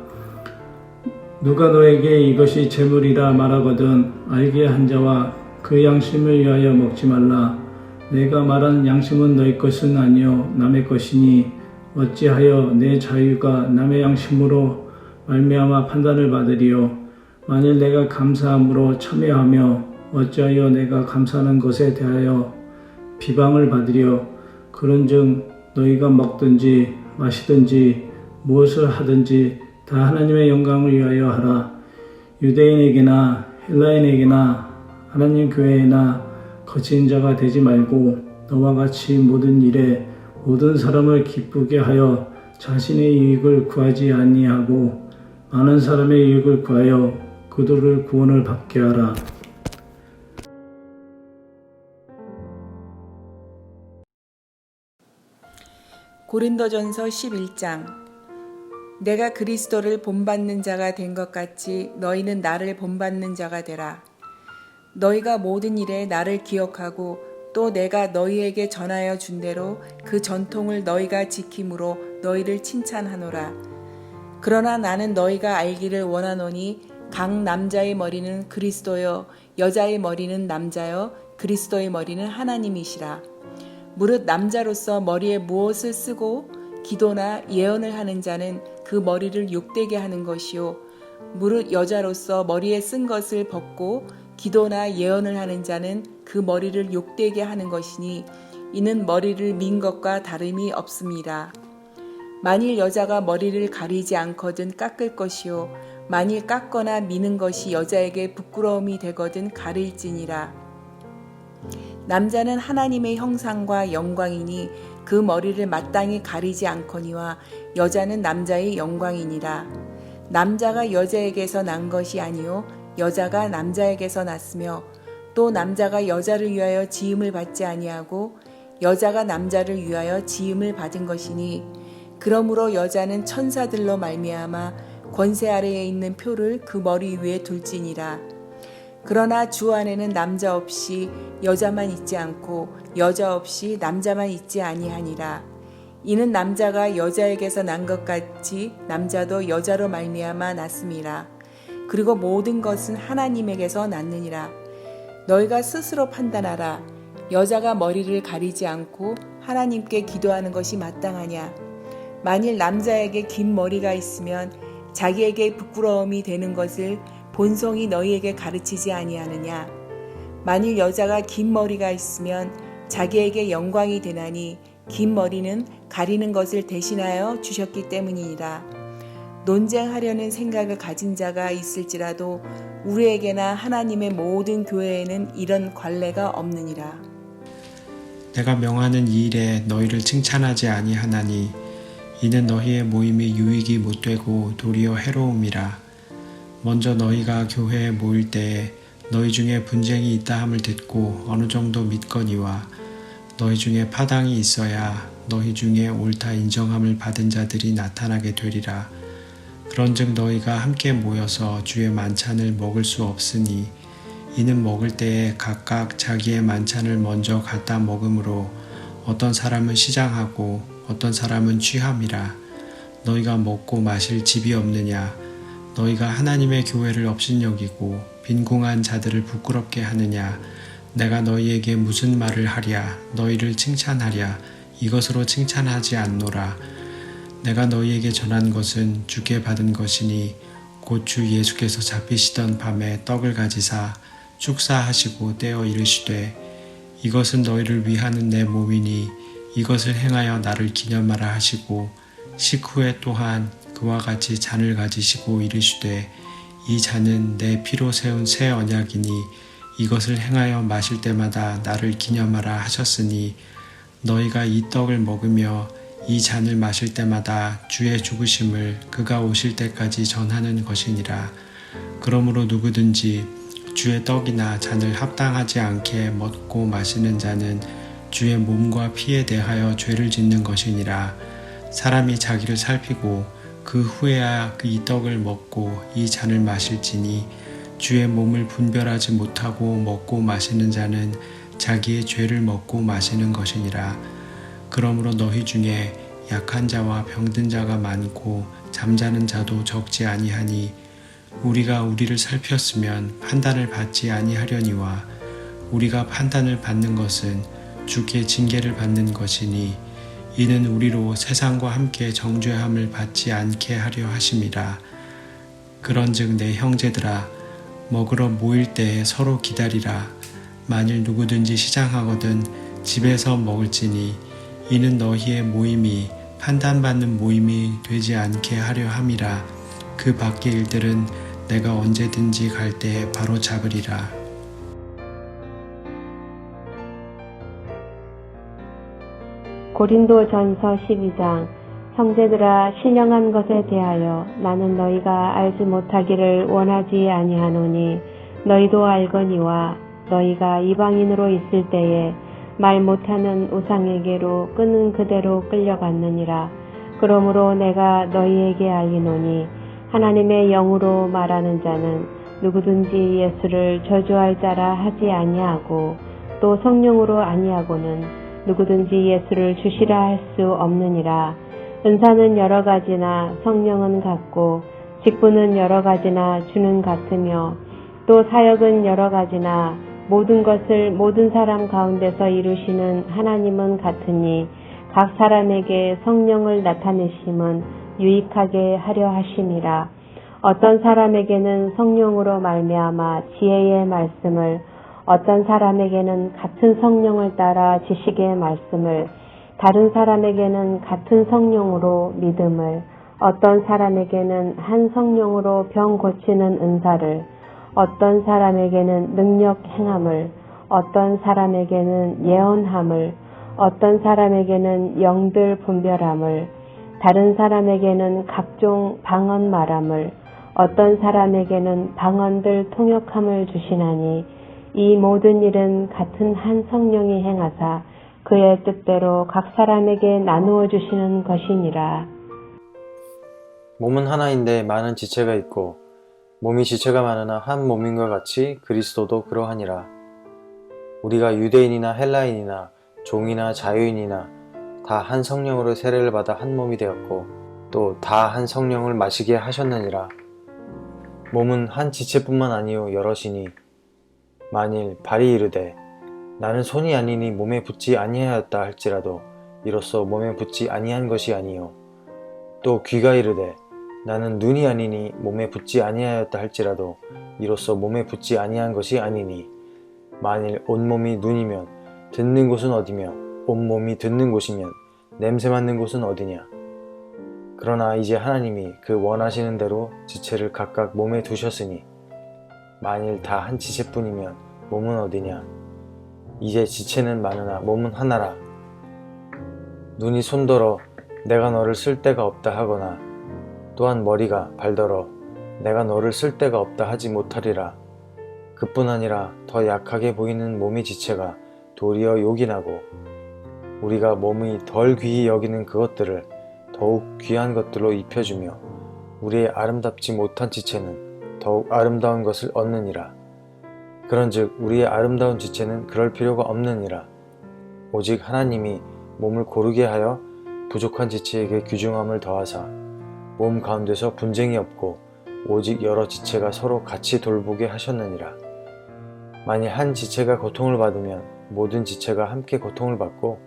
N: 누가 너에게 이것이 재물이라 말하거든 알게 한 자와 그 양심을 위하여 먹지 말라. 내가 말한 양심은 너희 것은 아니요 남의 것이니 어찌하여 내 자유가 남의 양심으로 말미암아 판단을 받으리요. 만일 내가 감사함으로 참여하며 어찌하여 내가 감사하는 것에 대하여 비방을 받으리요. 그런즉 너희가 먹든지 마시든지 무엇을 하든지 다 하나님의 영광을 위하여 하라. 유대인에게나 헬라인에게나 하나님 교회에나 거친 자가 되지 말고 너와 같이 모든 일에 모든 사람을 기쁘게 하여 자신의 유익을 구하지 아니하고 많은 사람의 유익을 구하여 그들을 구원을 받게 하라.
F: 고린도전서 11장. 내가 그리스도를 본받는 자가 된 것 같이 너희는 나를 본받는 자가 되라. 너희가 모든 일에 나를 기억하고 또 내가 너희에게 전하여 준 대로 그 전통을 너희가 지킴으로 너희를 칭찬하노라. 그러나 나는 너희가 알기를 원하노니 각 남자의 머리는 그리스도여 여자의 머리는 남자여 그리스도의 머리는 하나님이시라. 무릇 남자로서 머리에 무엇을 쓰고 기도나 예언을 하는 자는 그 머리를 욕되게 하는 것이요 무릇 여자로서 머리에 쓴 것을 벗고 기도나 예언을 하는 자는 그 머리를 욕되게 하는 것이니 이는 머리를 민 것과 다름이 없습니다. 만일 여자가 머리를 가리지 않거든 깎을 것이요 만일 깎거나 미는 것이 여자에게 부끄러움이 되거든 가릴지니라. 남자는 하나님의 형상과 영광이니 그 머리를 마땅히 가리지 않거니와 여자는 남자의 영광이니라. 남자가 여자에게서 난 것이 아니요 여자가 남자에게서 났으며 또 남자가 여자를 위하여 지음을 받지 아니하고 여자가 남자를 위하여 지음을 받은 것이니 그러므로 여자는 천사들로 말미암아 권세 아래에 있는 표를 그 머리 위에 둘지니라. 그러나 주 안에는 남자 없이 여자만 있지 않고 여자 없이 남자만 있지 아니하니라. 이는 남자가 여자에게서 난 것 같이 남자도 여자로 말미암아 났음이라. 그리고 모든 것은 하나님에게서 났느니라. 너희가 스스로 판단하라. 여자가 머리를 가리지 않고 하나님께 기도하는 것이 마땅하냐. 만일 남자에게 긴 머리가 있으면 자기에게 부끄러움이 되는 것을 본성이 너희에게 가르치지 아니하느냐. 만일 여자가 긴 머리가 있으면 자기에게 영광이 되나니 긴 머리는 가리는 것을 대신하여 주셨기 때문이니라. 논쟁하려는 생각을 가진 자가 있을지라도 우리에게나 하나님의 모든 교회에는 이런 관례가 없느니라.
O: 내가 명하는 이 일에 너희를 칭찬하지 아니하나니 이는 너희의 모임이 유익이 못되고 도리어 해로움이라. 먼저 너희가 교회에 모일 때에 너희 중에 분쟁이 있다 함을 듣고 어느 정도 믿거니와 너희 중에 파당이 있어야 너희 중에 옳다 인정함을 받은 자들이 나타나게 되리라. 그런즉 너희가 함께 모여서 주의 만찬을 먹을 수 없으니 이는 먹을 때에 각각 자기의 만찬을 먼저 갖다 먹음으로 어떤 사람은 시장하고 어떤 사람은 취함이라. 너희가 먹고 마실 집이 없느냐? 너희가 하나님의 교회를 업신여기고 빈궁한 자들을 부끄럽게 하느냐? 내가 너희에게 무슨 말을 하랴? 너희를 칭찬하랴? 이것으로 칭찬하지 않노라. 내가 너희에게 전한 것은 주께 받은 것이니 곧 주 예수께서 잡히시던 밤에 떡을 가지사 축사하시고 떼어 이르시되 이것은 너희를 위하는 내 몸이니 이것을 행하여 나를 기념하라 하시고 식후에 또한 그와 같이 잔을 가지시고 이르시되 이 잔은 내 피로 세운 새 언약이니 이것을 행하여 마실 때마다 나를 기념하라 하셨으니 너희가 이 떡을 먹으며 이 잔을 마실 때마다 주의 죽으심을 그가 오실 때까지 전하는 것이니라. 그러므로 누구든지 주의 떡이나 잔을 합당하지 않게 먹고 마시는 자는 주의 몸과 피에 대하여 죄를 짓는 것이니라. 사람이 자기를 살피고 그 후에야 이 떡을 먹고 이 잔을 마실지니 주의 몸을 분별하지 못하고 먹고 마시는 자는 자기의 죄를 먹고 마시는 것이니라. 그러므로 너희 중에 약한 자와 병든 자가 많고 잠자는 자도 적지 아니하니 우리가 우리를 살폈으면 판단을 받지 아니하려니와 우리가 판단을 받는 것은 주께 징계를 받는 것이니 이는 우리로 세상과 함께 정죄함을 받지 않게 하려 하심이라. 그런즉 내 형제들아 먹으러 모일 때에 서로 기다리라. 만일 누구든지 시장하거든 집에서 먹을지니 이는 너희의 모임이 판단받는 모임이 되지 않게 하려 함이라. 그 밖의 일들은 내가 언제든지 갈 때에 바로 잡으리라.
P: 고린도전서 12장. 형제들아, 신령한 것에 대하여 나는 너희가 알지 못하기를 원하지 아니하노니 너희도 알거니와 너희가 이방인으로 있을 때에 말 못하는 우상에게로 끄는 그대로 끌려갔느니라. 그러므로 내가 너희에게 알리노니 하나님의 영으로 말하는 자는 누구든지 예수를 저주할 자라 하지 아니하고 또 성령으로 아니하고는 누구든지 예수를 주시라 할 수 없느니라. 은사는 여러 가지나 성령은 같고 직분은 여러 가지나 주는 같으며 또 사역은 여러 가지나 모든 것을 모든 사람 가운데서 이루시는 하나님은 같으니 각 사람에게 성령을 나타내심은 유익하게 하려 하심이라. 어떤 사람에게는 성령으로 말미암아 지혜의 말씀을, 어떤 사람에게는 같은 성령을 따라 지식의 말씀을, 다른 사람에게는 같은 성령으로 믿음을, 어떤 사람에게는 한 성령으로 병 고치는 은사를, 어떤 사람에게는 능력 행함을, 어떤 사람에게는 예언함을, 어떤 사람에게는 영들 분별함을, 다른 사람에게는 각종 방언 말함을, 어떤 사람에게는 방언들 통역함을 주시나니 이 모든 일은 같은 한 성령이 행하사 그의 뜻대로 각 사람에게 나누어 주시는 것이니라.
Q: 몸은 하나인데 많은 지체가 있고 몸이 지체가 많으나 한 몸인과 같이 그리스도도 그러하니라. 우리가 유대인이나 헬라인이나 종이나 자유인이나 다 한 성령으로 세례를 받아 한 몸이 되었고 또 다 한 성령을 마시게 하셨느니라. 몸은 한 지체뿐만 아니요 여럿이니 만일 발이 이르되 나는 손이 아니니 몸에 붙지 아니하였다 할지라도 이로써 몸에 붙지 아니한 것이 아니요 또 귀가 이르되 나는 눈이 아니니 몸에 붙지 아니하였다 할지라도 이로써 몸에 붙지 아니한 것이 아니니 만일 온몸이 눈이면 듣는 곳은 어디며 온몸이 듣는 곳이면 냄새 맡는 곳은 어디냐. 그러나 이제 하나님이 그 원하시는 대로 지체를 각각 몸에 두셨으니 만일 다 한 지체뿐이면 몸은 어디냐. 이제 지체는 많으나 몸은 하나라. 눈이 손더러 내가 너를 쓸 데가 없다 하거나 또한 머리가 발더러 내가 너를 쓸 데가 없다 하지 못하리라. 그뿐 아니라 더 약하게 보이는 몸의 지체가 도리어 욕이 나고 우리가 몸이 덜 귀히 여기는 그것들을 더욱 귀한 것들로 입혀주며 우리의 아름답지 못한 지체는 더욱 아름다운 것을 얻느니라. 그런즉 우리의 아름다운 지체는 그럴 필요가 없느니라. 오직 하나님이 몸을 고르게 하여 부족한 지체에게 귀중함을 더하사 몸 가운데서 분쟁이 없고 오직 여러 지체가 서로 같이 돌보게 하셨느니라. 만일 한 지체가 고통을 받으면 모든 지체가 함께 고통을 받고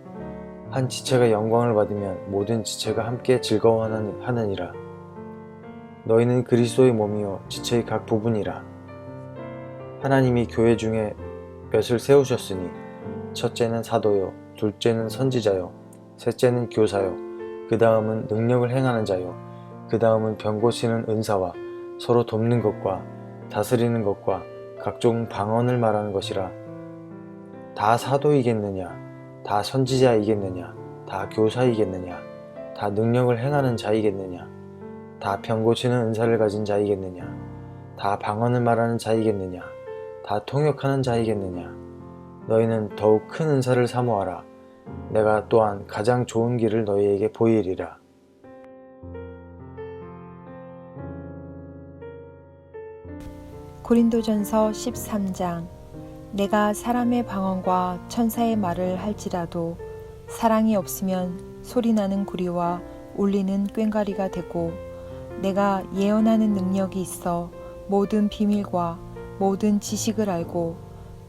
Q: 한 지체가 영광을 받으면 모든 지체가 함께 즐거워하느니라. 너희는 그리스도의 몸이요 지체의 각 부분이라. 하나님이 교회 중에 몇을 세우셨으니 첫째는 사도요, 둘째는 선지자요, 셋째는 교사요, 그 다음은 능력을 행하는 자요, 그 다음은 병 고치는 은사와 서로 돕는 것과 다스리는 것과 각종 방언을 말하는 것이라. 다 사도이겠느냐? 다 선지자이겠느냐? 다 교사이겠느냐? 다 능력을 행하는 자이겠느냐? 다 병 고치는 은사를 가진 자이겠느냐? 다 방언을 말하는 자이겠느냐? 다 통역하는 자이겠느냐? 너희는 더욱 큰 은사를 사모하라. 내가 또한 가장 좋은 길을 너희에게 보이리라.
H: 고린도전서 13장. 내가 사람의 방언과 천사의 말을 할지라도 사랑이 없으면 소리나는 구리와 울리는 꽹과리가 되고, 내가 예언하는 능력이 있어 모든 비밀과 모든 지식을 알고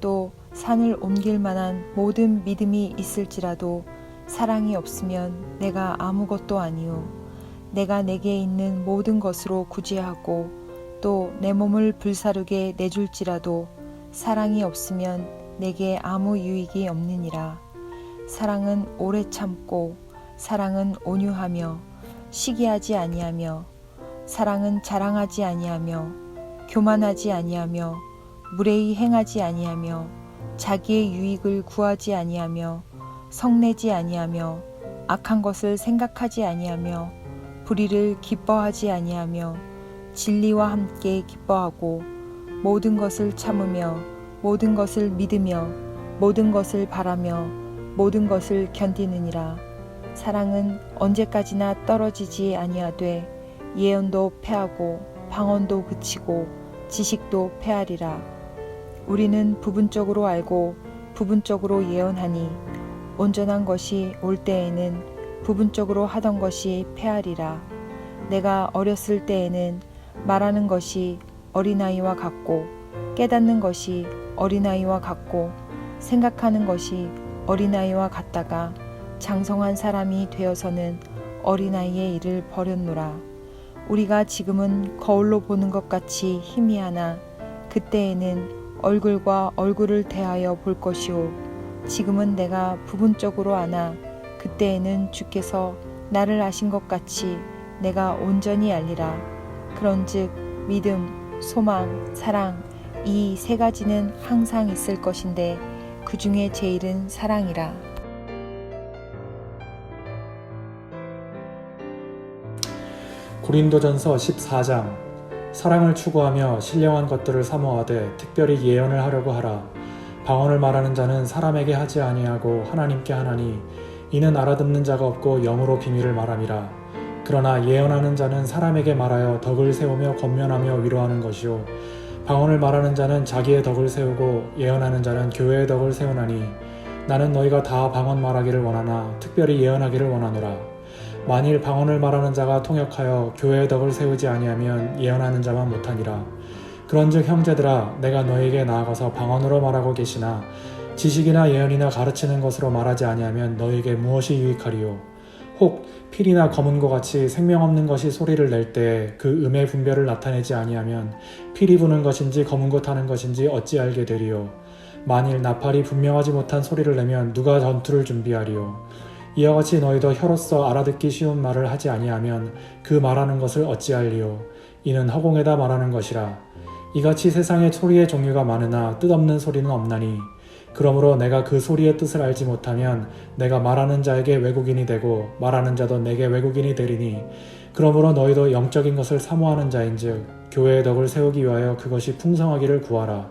H: 또 산을 옮길 만한 모든 믿음이 있을지라도 사랑이 없으면 내가 아무것도 아니요. 내가 내게 있는 모든 것으로 구제하고 또 내 몸을 불사르게 내줄지라도 사랑이 없으면 내게 아무 유익이 없느니라. 사랑은 오래 참고 사랑은 온유하며 시기하지 아니하며 사랑은 자랑하지 아니하며 교만하지 아니하며 무례히 행하지 아니하며 자기의 유익을 구하지 아니하며 성내지 아니하며 악한 것을 생각하지 아니하며 불의를 기뻐하지 아니하며 진리와 함께 기뻐하고 모든 것을 참으며 모든 것을 믿으며 모든 것을 바라며 모든 것을 견디느니라. 사랑은 언제까지나 떨어지지 아니하되 예언도 패하고 방언도 그치고 지식도 패하리라. 우리는 부분적으로 알고 부분적으로 예언하니 온전한 것이 올 때에는 부분적으로 하던 것이 패하리라. 내가 어렸을 때에는 말하는 것이 어린아이와 같고 깨닫는 것이 어린아이와 같고 생각하는 것이 어린아이와 같다가 장성한 사람이 되어서는 어린아이의 일을 버렸노라. 우리가 지금은 거울로 보는 것 같이 희미하나 그때에는 얼굴과 얼굴을 대하여 볼 것이요. 지금은 내가 부분적으로 아나 그때에는 주께서 나를 아신 것 같이 내가 온전히 알리라. 그런즉 믿음, 소망, 사랑 이 세 가지는 항상 있을 것인데 그 중에 제일은 사랑이라.
L: 고린도전서 14장. 사랑을 추구하며 신령한 것들을 사모하되 특별히 예언을 하려고 하라. 방언을 말하는 자는 사람에게 하지 아니하고 하나님께 하나니 이는 알아듣는 자가 없고 영으로 비밀을 말함이라. 그러나 예언하는 자는 사람에게 말하여 덕을 세우며 권면하며 위로하는 것이요 방언을 말하는 자는 자기의 덕을 세우고 예언하는 자는 교회의 덕을 세우나니 나는 너희가 다 방언 말하기를 원하나 특별히 예언하기를 원하노라. 만일 방언을 말하는 자가 통역하여 교회의 덕을 세우지 아니하면 예언하는 자만 못하니라. 그런즉 형제들아 내가 너희에게 나아가서 방언으로 말하고 계시나 지식이나 예언이나 가르치는 것으로 말하지 아니하면 너희에게 무엇이 유익하리요. 혹 필이나 검은고 같이 생명 없는 것이 소리를 낼 때 그 음의 분별을 나타내지 아니하면 필이 부는 것인지 검은고 타는 것인지 어찌 알게 되리요. 만일 나팔이 분명하지 못한 소리를 내면 누가 전투를 준비하리요. 이와 같이 너희도 혀로서 알아듣기 쉬운 말을 하지 아니하면 그 말하는 것을 어찌 알리요. 이는 허공에다 말하는 것이라. 이같이 세상에 소리의 종류가 많으나 뜻없는 소리는 없나니 그러므로 내가 그 소리의 뜻을 알지 못하면 내가 말하는 자에게 외국인이 되고 말하는 자도 내게 외국인이 되리니 그러므로 너희도 영적인 것을 사모하는 자인즉 교회의 덕을 세우기 위하여 그것이 풍성하기를 구하라.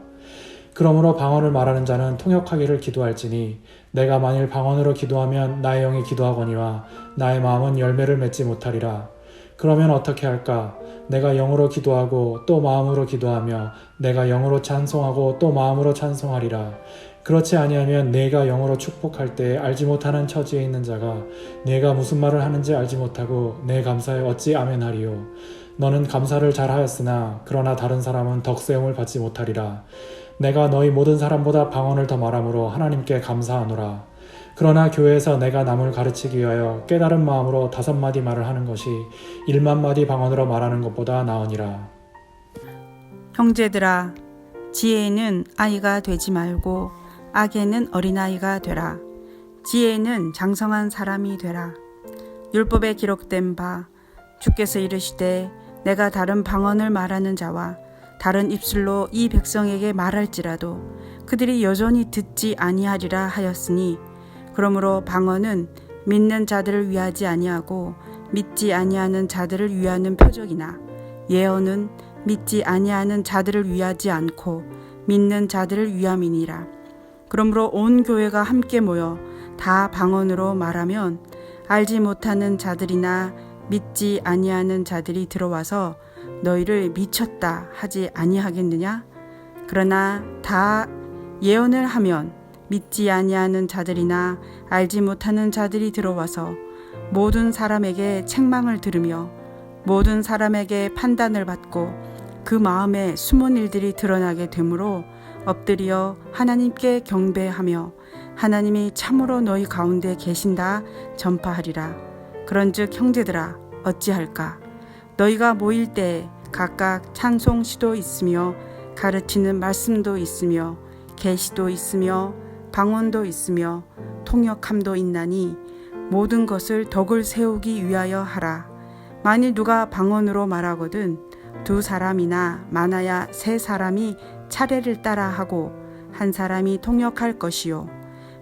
R: 그러므로 방언을 말하는 자는 통역하기를 기도할지니 내가 만일 방언으로 기도하면 나의 영이 기도하거니와 나의 마음은 열매를 맺지 못하리라. 그러면 어떻게 할까? 내가 영으로 기도하고 또 마음으로 기도하며 내가 영으로 찬송하고 또 마음으로 찬송하리라. 그렇지 아니하면 내가 영으로 축복할 때 알지 못하는 처지에 있는 자가 내가 무슨 말을 하는지 알지 못하고 내 감사에 어찌 아멘하리요. 너는 감사를 잘하였으나 그러나 다른 사람은 덕세움을 받지 못하리라. 내가 너희 모든 사람보다 방언을 더 말함으로 하나님께 감사하노라. 그러나 교회에서 내가 남을 가르치기 위하여 깨달은 마음으로 5마디 말을 하는 것이 1만 마디 방언으로 말하는 것보다 나으니라.
B: 형제들아, 지혜에는 아이가 되지 말고 악에는 어린아이가 되라. 지혜에는 장성한 사람이 되라. 율법에 기록된 바 주께서 이르시되 내가 다른 방언을 말하는 자와 다른 입술로 이 백성에게 말할지라도 그들이 여전히 듣지 아니하리라 하였으니 그러므로 방언은 믿는 자들을 위하지 아니하고 믿지 아니하는 자들을 위하는 표적이나 예언은 믿지 아니하는 자들을 위하지 않고 믿는 자들을 위함이니라. 그러므로 온 교회가 함께 모여 다 방언으로 말하면 알지 못하는 자들이나 믿지 아니하는 자들이 들어와서 너희를 미쳤다 하지 아니하겠느냐? 그러나 다 예언을 하면 믿지 아니하는 자들이나 알지 못하는 자들이 들어와서 모든 사람에게 책망을 들으며 모든 사람에게 판단을 받고 그 마음에 숨은 일들이 드러나게 되므로 엎드려 하나님께 경배하며 하나님이 참으로 너희 가운데 계신다 전파하리라. 그런즉 형제들아 어찌할까? 너희가 모일 때 각각 찬송 시도 있으며 가르치는 말씀도 있으며 계시도 있으며 방언도 있으며 통역함도 있나니 모든 것을 덕을 세우기 위하여 하라. 만일 누가 방언으로 말하거든 2 사람이나 많아야 3 사람이 차례를 따라 하고 1 사람이 통역할 것이요.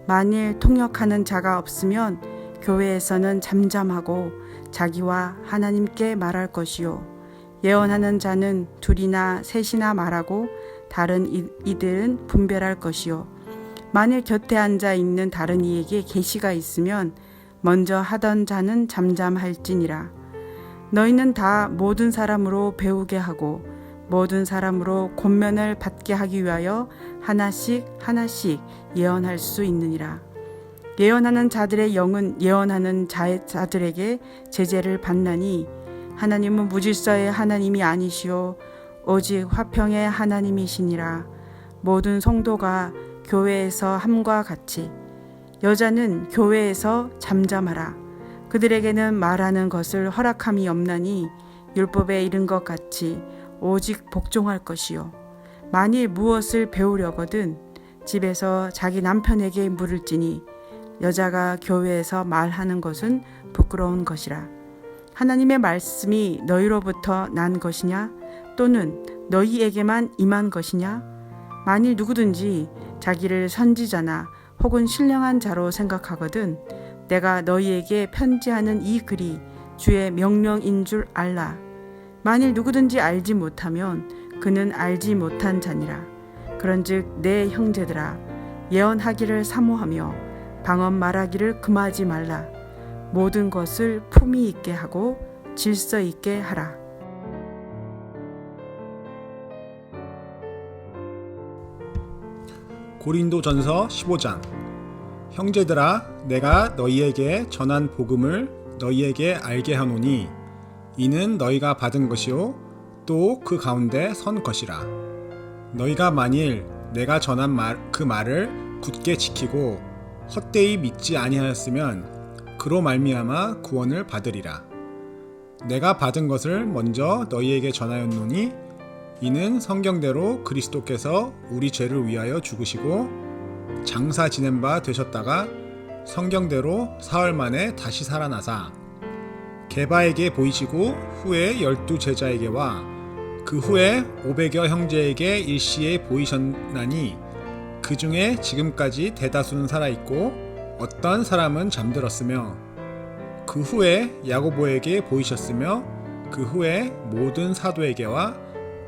B: 만일 통역하는 자가 없으면 교회에서는 잠잠하고 자기와 하나님께 말할 것이요. 예언하는 자는 2이나 3이나 말하고 다른 이들은 분별할 것이요. 만일 곁에 앉아 있는 다른 이에게 계시가 있으면 먼저 하던 자는 잠잠할지니라. 너희는 다 모든 사람으로 배우게 하고 모든 사람으로 권면을 받게 하기 위하여 하나씩 하나씩 예언할 수 있느니라. 예언하는 자들의 영은 예언하는 자들에게 제재를 받나니 하나님은 무질서의 하나님이 아니시오 오직 화평의 하나님이시니라. 모든 성도가 교회에서 함과 같이 여자는 교회에서 잠잠하라. 그들에게는 말하는 것을 허락함이 없나니 율법에 이른 것 같이 오직 복종할 것이요. 만일 무엇을 배우려거든 집에서 자기 남편에게 물을지니 여자가 교회에서 말하는 것은 부끄러운 것이라. 하나님의 말씀이 너희로부터 난 것이냐? 또는 너희에게만 임한 것이냐? 만일 누구든지 자기를 선지자나 혹은 신령한 자로 생각하거든 내가 너희에게 편지하는 이 글이 주의 명령인 줄 알라. 만일 누구든지 알지 못하면 그는 알지 못한 자니라. 그런즉 내 형제들아 예언하기를 사모하며 방언 말하기를 금하지 말라. 모든 것을 품위 있게 하고 질서 있게 하라.
S: 고린도전서 15장. 형제들아 내가 너희에게 전한 복음을 너희에게 알게 하노니 이는 너희가 받은 것이요 또 그 가운데 선 것이라. 너희가 만일 내가 전한 그 말을 굳게 지키고 헛되이 믿지 아니하였으면 그로 말미암아 구원을 받으리라. 내가 받은 것을 먼저 너희에게 전하였노니 이는 성경대로 그리스도께서 우리 죄를 위하여 죽으시고 장사 지낸 바 되셨다가 성경대로 사흘 만에 다시 살아나사 게바에게 보이시고 후에 12 제자에게와 그 후에 500여 형제에게 일시에 보이셨나니 그 중에 지금까지 대다수는 살아있고 어떤 사람은 잠들었으며 그 후에 야고보에게 보이셨으며 그 후에 모든 사도에게와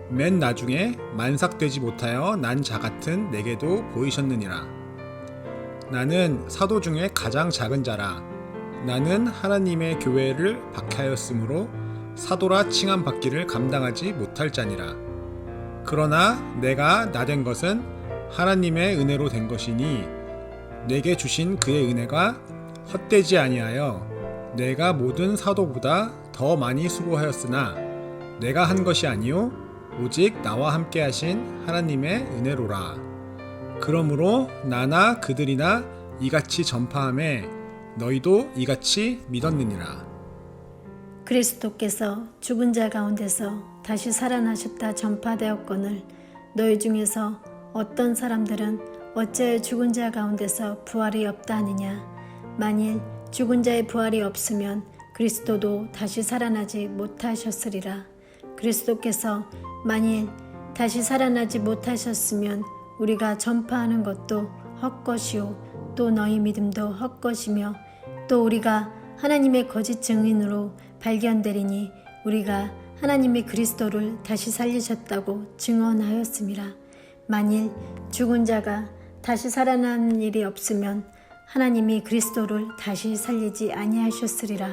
S: 맨 나중에 만삭되지 못하여 난 자 같은 내게도 보이셨느니라. 나는 사도 중에 가장 작은 자라. 나는 하나님의 교회를 박해하였으므로 사도라 칭함받기를 감당하지 못할 자니라. 그러나 내가 나된 것은 하나님의 은혜로 된 것이니 내게 주신 그의 은혜가 헛되지 아니하여 내가 모든 사도보다 더 많이 수고하였으나 내가 한 것이 아니요 오직 나와 함께 하신 하나님의 은혜로라. 그러므로 나나 그들이나 이같이 전파하매 너희도 이같이 믿었느니라.
T: 그리스도께서 죽은 자 가운데서 다시 살아나셨다 전파되었거늘 너희 중에서 어떤 사람들은 어째 죽은 자 가운데서 부활이 없다 하느냐. 만일 죽은 자의 부활이 없으면 그리스도도 다시 살아나지 못하셨으리라. 그리스도께서 만일 다시 살아나지 못하셨으면 우리가 전파하는 것도 헛것이요 또 너희 믿음도 헛것이며 또 우리가 하나님의 거짓 증인으로 발견되리니 우리가 하나님이 그리스도를 다시 살리셨다고 증언하였음이라. 만일 죽은 자가 다시 살아나는 일이 없으면 하나님이 그리스도를 다시 살리지 아니하셨으리라.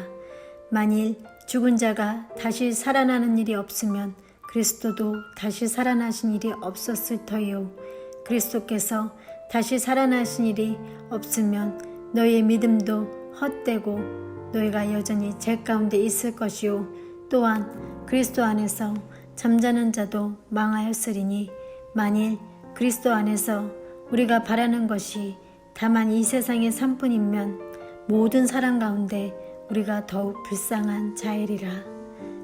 T: 만일 죽은 자가 다시 살아나는 일이 없으면 그리스도도 다시 살아나신 일이 없었을 터이요. 그리스도께서 다시 살아나신 일이 없으면 너희의 믿음도 헛되고 너희가 여전히 죄 가운데 있을 것이요. 또한 그리스도 안에서 잠자는 자도 망하였으리니 만일 그리스도 안에서 우리가 바라는 것이 다만 이 세상의 산뿐이면 모든 사람 가운데 우리가 더욱 불쌍한 자이리라.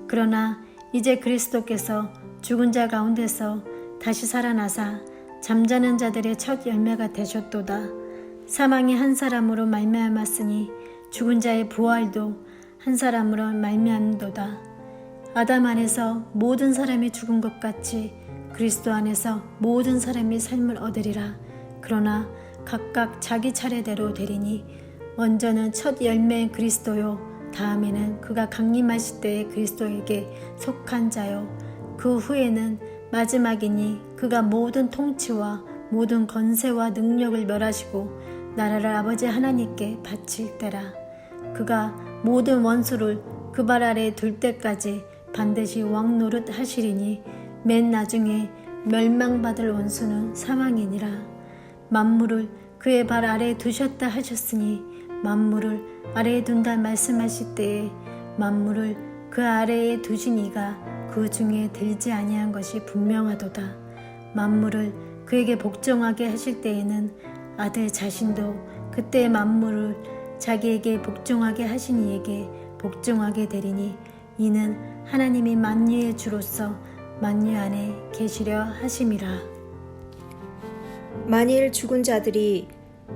T: 그러나 이제 그리스도께서 죽은 자 가운데서 다시 살아나사 잠자는 자들의 첫 열매가 되셨도다. 사망이 한 사람으로 말미암았으니 죽은 자의 부활도 한 사람으로 말미암도다. 아담 안에서 모든 사람이 죽은 것 같이 그리스도 안에서 모든 사람이 삶을 얻으리라. 그러나 각각 자기 차례대로 되리니 먼저는 첫 열매인 그리스도요 다음에는 그가 강림하실 때의 그리스도에게 속한 자요 그 후에는 마지막이니 그가 모든 통치와 모든 권세와 능력을 멸하시고 나라를 아버지 하나님께 바칠 때라. 그가 모든 원수를 그 발 아래에 둘 때까지 반드시 왕 노릇 하시리니 맨 나중에 멸망받을 원수는 사망이니라. 만물을 그의 발 아래에 두셨다 하셨으니 만물을 아래에 둔다 말씀하실 때에 만물을 그 아래에 두신 이가 그 중에 들지 아니한 것이 분명하도다. 만물을 그에게 복종하게 하실 때에는 아들 자신도 그때 만물을 자기에게 복종하게 하신 이에게 복종하게 되리니 이는 하나님이 만유의 주로서 만유 안에 계시려 하심이라.
H: 만일 죽은 자들이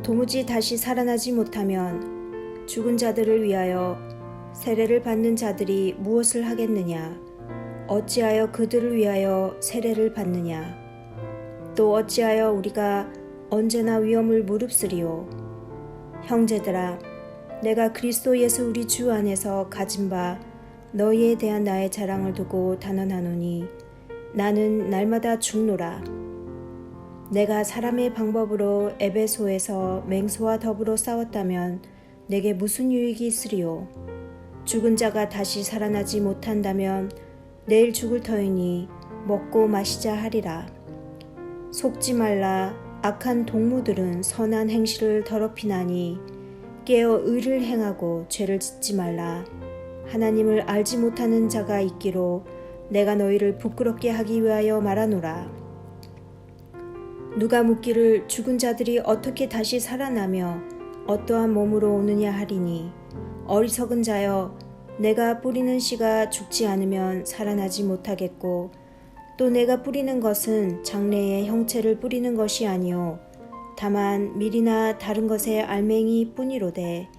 H: 도무지 다시 살아나지 못하면 죽은 자들을 위하여 세례를 받는 자들이 무엇을 하겠느냐? 어찌하여 그들을 위하여 세례를 받느냐? 또 어찌하여 우리가 언제나 위험을 무릅쓰리요? 형제들아, 내가 그리스도 예수 우리 주 안에서 가진 바 너희에 대한 나의 자랑을 두고 단언하노니 나는 날마다 죽노라. 내가 사람의 방법으로 에베소에서 맹수와 더불어 싸웠다면 내게 무슨 유익이 있으리요? 죽은 자가 다시 살아나지 못한다면 내일 죽을 터이니 먹고 마시자 하리라. 속지 말라. 악한 동무들은 선한 행실을 더럽히나니 깨어 의를 행하고 죄를 짓지 말라. 하나님을 알지 못하는 자가 있기로 내가 너희를 부끄럽게 하기 위하여 말하노라. 누가 묻기를 죽은 자들이 어떻게 다시 살아나며 어떠한 몸으로 오느냐 하리니 어리석은 자여, 내가 뿌리는 씨가 죽지 않으면 살아나지 못하겠고 또 내가 뿌리는 것은 장래의 형체를 뿌리는 것이 아니요 다만 밀이나 다른 것의 알맹이 뿐이로되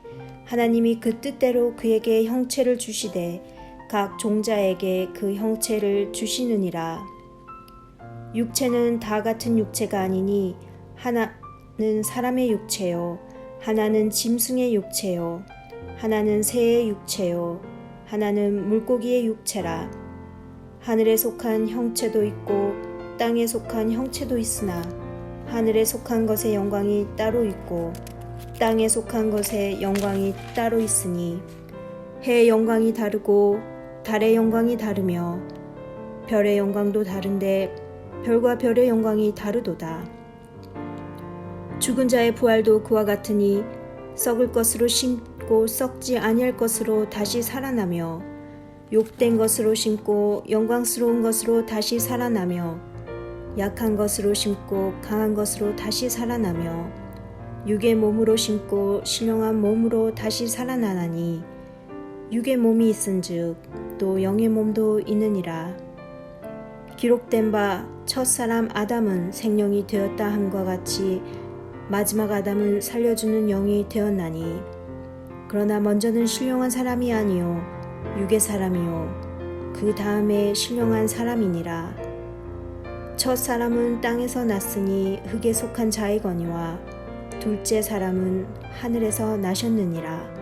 H: 하나님이 그 뜻대로 그에게 형체를 주시되 각 종자에게 그 형체를 주시느니라. 육체는 다 같은 육체가 아니니 하나는 사람의 육체요 하나는 짐승의 육체요 하나는 새의 육체요 하나는 물고기의 육체라.
U: 하늘에 속한 형체도 있고 땅에 속한 형체도 있으나 하늘에 속한 것의 영광이 따로 있고 땅에 속한 것의 영광이 따로 있으니 해의 영광이 다르고 달의 영광이 다르며 별의 영광도 다른데 별과 별의 영광이 다르도다. 죽은 자의 부활도 그와 같으니 썩을 것으로 심고 썩지 아니할 것으로 다시 살아나며 욕된 것으로 심고 영광스러운 것으로 다시 살아나며 약한 것으로 심고 강한 것으로 다시 살아나며 육의 몸으로 심고 신령한 몸으로 다시 살아나나니 육의 몸이 있은즉 또 영의 몸도 있느니라. 기록된 바 첫사람 아담은 생명이 되었다 함과 같이 마지막 아담은 살려주는 영이 되었나니 그러나 먼저는 신령한 사람이 아니요 육의 사람이요 그 다음에 신령한 사람이니라. 첫 사람은 땅에서 났으니 흙에 속한 자이거니와 둘째 사람은 하늘에서 나셨느니라.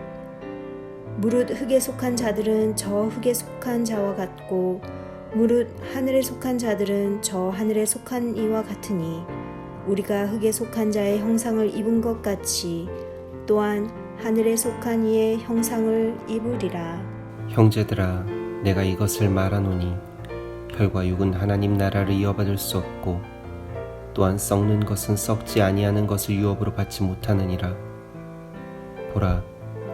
U: 무릇 흙에 속한 자들은 저 흙에 속한 자와 같고 무릇 하늘에 속한 자들은 저 하늘에 속한 이와 같으니 우리가 흙에 속한 자의 형상을 입은 것 같이 또한 하늘에 속한 이의 형상을 입으리라.
V: 형제들아, 내가 이것을 말하노니 혈과 육은 하나님 나라를 이어받을 수 없고 또한 썩는 것은 썩지 아니하는 것을 유업으로 받지 못하느니라. 보라,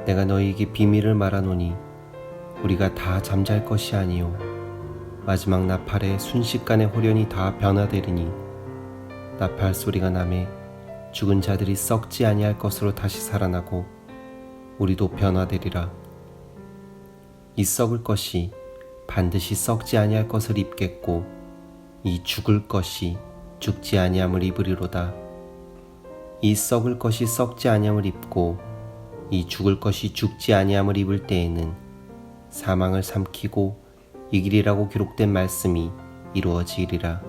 V: 내가 너희에게 비밀을 말하노니 우리가 다 잠잘 것이 아니요 마지막 나팔에 순식간에 홀연히 다 변화되리니 나팔 소리가 나매 죽은 자들이 썩지 아니할 것으로 다시 살아나고 우리도 변화되리라. 이 썩을 것이 반드시 썩지 아니할 것을 입겠고 이 죽을 것이 죽지 아니함을 입으리로다. 이 썩을 것이 썩지 아니함을 입고 이 죽을 것이 죽지 아니함을 입을 때에는 사망을 삼키고 이기리라고 기록된 말씀이 이루어지리라.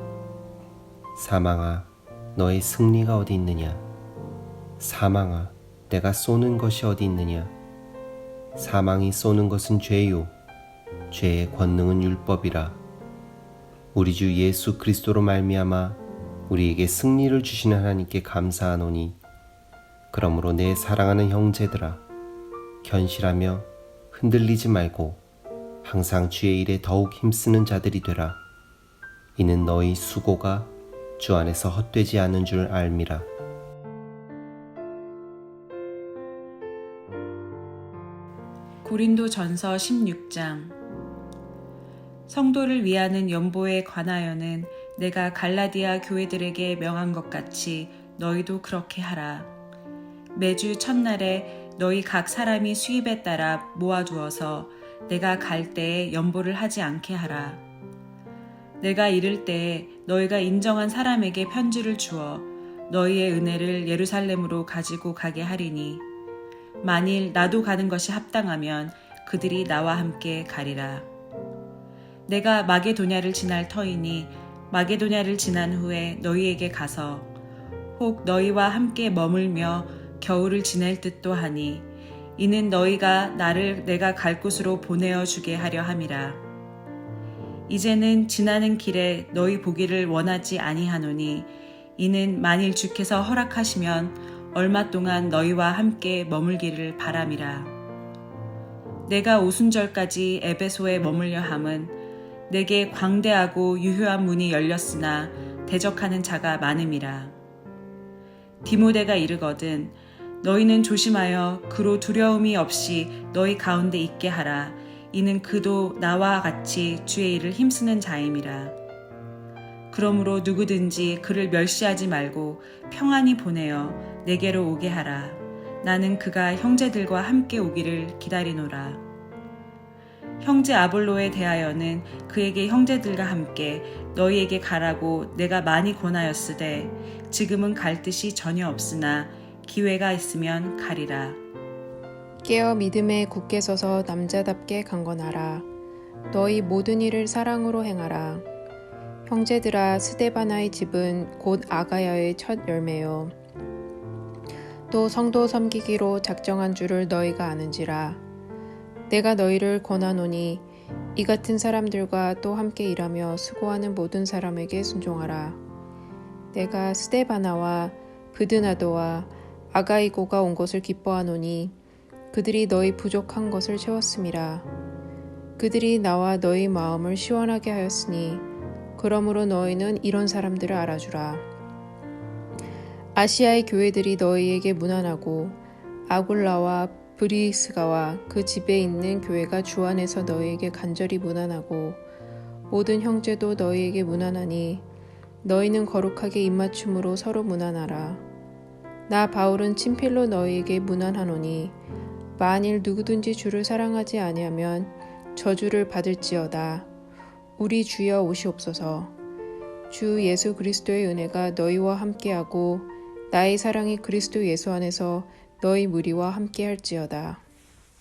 V: 사망아, 너의 승리가 어디 있느냐? 사망아, 내가 쏘는 것이 어디 있느냐? 사망이 쏘는 것은 죄요 죄의 권능은 율법이라. 우리 주 예수 그리스도로 말미암아 우리에게 승리를 주시는 하나님께 감사하노니 그러므로 내 사랑하는 형제들아, 견실하며 흔들리지 말고 항상 주의 일에 더욱 힘쓰는 자들이 되라. 이는 너희 수고가 주 안에서 헛되지 않은 줄 알미라.
F: 고린도전서 16장. 성도를 위하는 연보에 관하여는 내가 갈라디아 교회들에게 명한 것 같이 너희도 그렇게 하라. 매주 첫날에 너희 각 사람이 수입에 따라 모아두어서 내가 갈 때에 연보를 하지 않게 하라. 내가 이를 때에 너희가 인정한 사람에게 편지를 주어 너희의 은혜를 예루살렘으로 가지고 가게 하리니 만일 나도 가는 것이 합당하면 그들이 나와 함께 가리라. 내가 마게도냐를 지날 터이니 마게도냐를 지난 후에 너희에게 가서 혹 너희와 함께 머물며 겨울을 지낼 듯도 하니 이는 너희가 나를 내가 갈 곳으로 보내어 주게 하려 함이라. 이제는 지나는 길에 너희 보기를 원하지 아니하노니 이는 만일 주께서 허락하시면 얼마 동안 너희와 함께 머물기를 바람이라. 내가 오순절까지 에베소에 머물려 함은 내게 광대하고 유효한 문이 열렸으나 대적하는 자가 많음이라. 디모데가 이르거든 너희는 조심하여 그로 두려움이 없이 너희 가운데 있게 하라. 이는 그도 나와 같이 주의 일을 힘쓰는 자임이라. 그러므로 누구든지 그를 멸시하지 말고 평안히 보내어 내게로 오게 하라. 나는 그가 형제들과 함께 오기를 기다리노라. 형제 아볼로에 대하여는 그에게 형제들과 함께 너희에게 가라고 내가 많이 권하였으되 지금은 갈 뜻이 전혀 없으나 기회가 있으면 가리라.
K: 깨어 믿음에 굳게 서서 남자답게 강건하라. 너희 모든 일을 사랑으로 행하라. 형제들아, 스데바나의 집은 곧 아가야의 첫 열매요. 또 성도 섬기기로 작정한 줄을 너희가 아는지라. 내가 너희를 권하노니 이 같은 사람들과 또 함께 일하며 수고하는 모든 사람에게 순종하라. 내가 스데바나와 브드나도와 아가이고가 온 것을 기뻐하노니 그들이 너희 부족한 것을 채웠음이라. 그들이 나와 너희 마음을 시원하게 하였으니 그러므로 너희는 이런 사람들을 알아주라. 아시아의 교회들이 너희에게 문안하고 아굴라와 브리스가와 그 집에 있는 교회가 주 안에서 너희에게 간절히 문안하고 모든 형제도 너희에게 문안하니 너희는 거룩하게 입맞춤으로 서로 문안하라. 나 바울은 친필로 너희에게 문안하노니 만일 누구든지 주를 사랑하지 아니하면 저주를 받을지어다. 우리 주여 오시옵소서. 주 예수 그리스도의 은혜가 너희와 함께하고 나의 사랑이 그리스도 예수 안에서 너희 무리와 함께할지어다.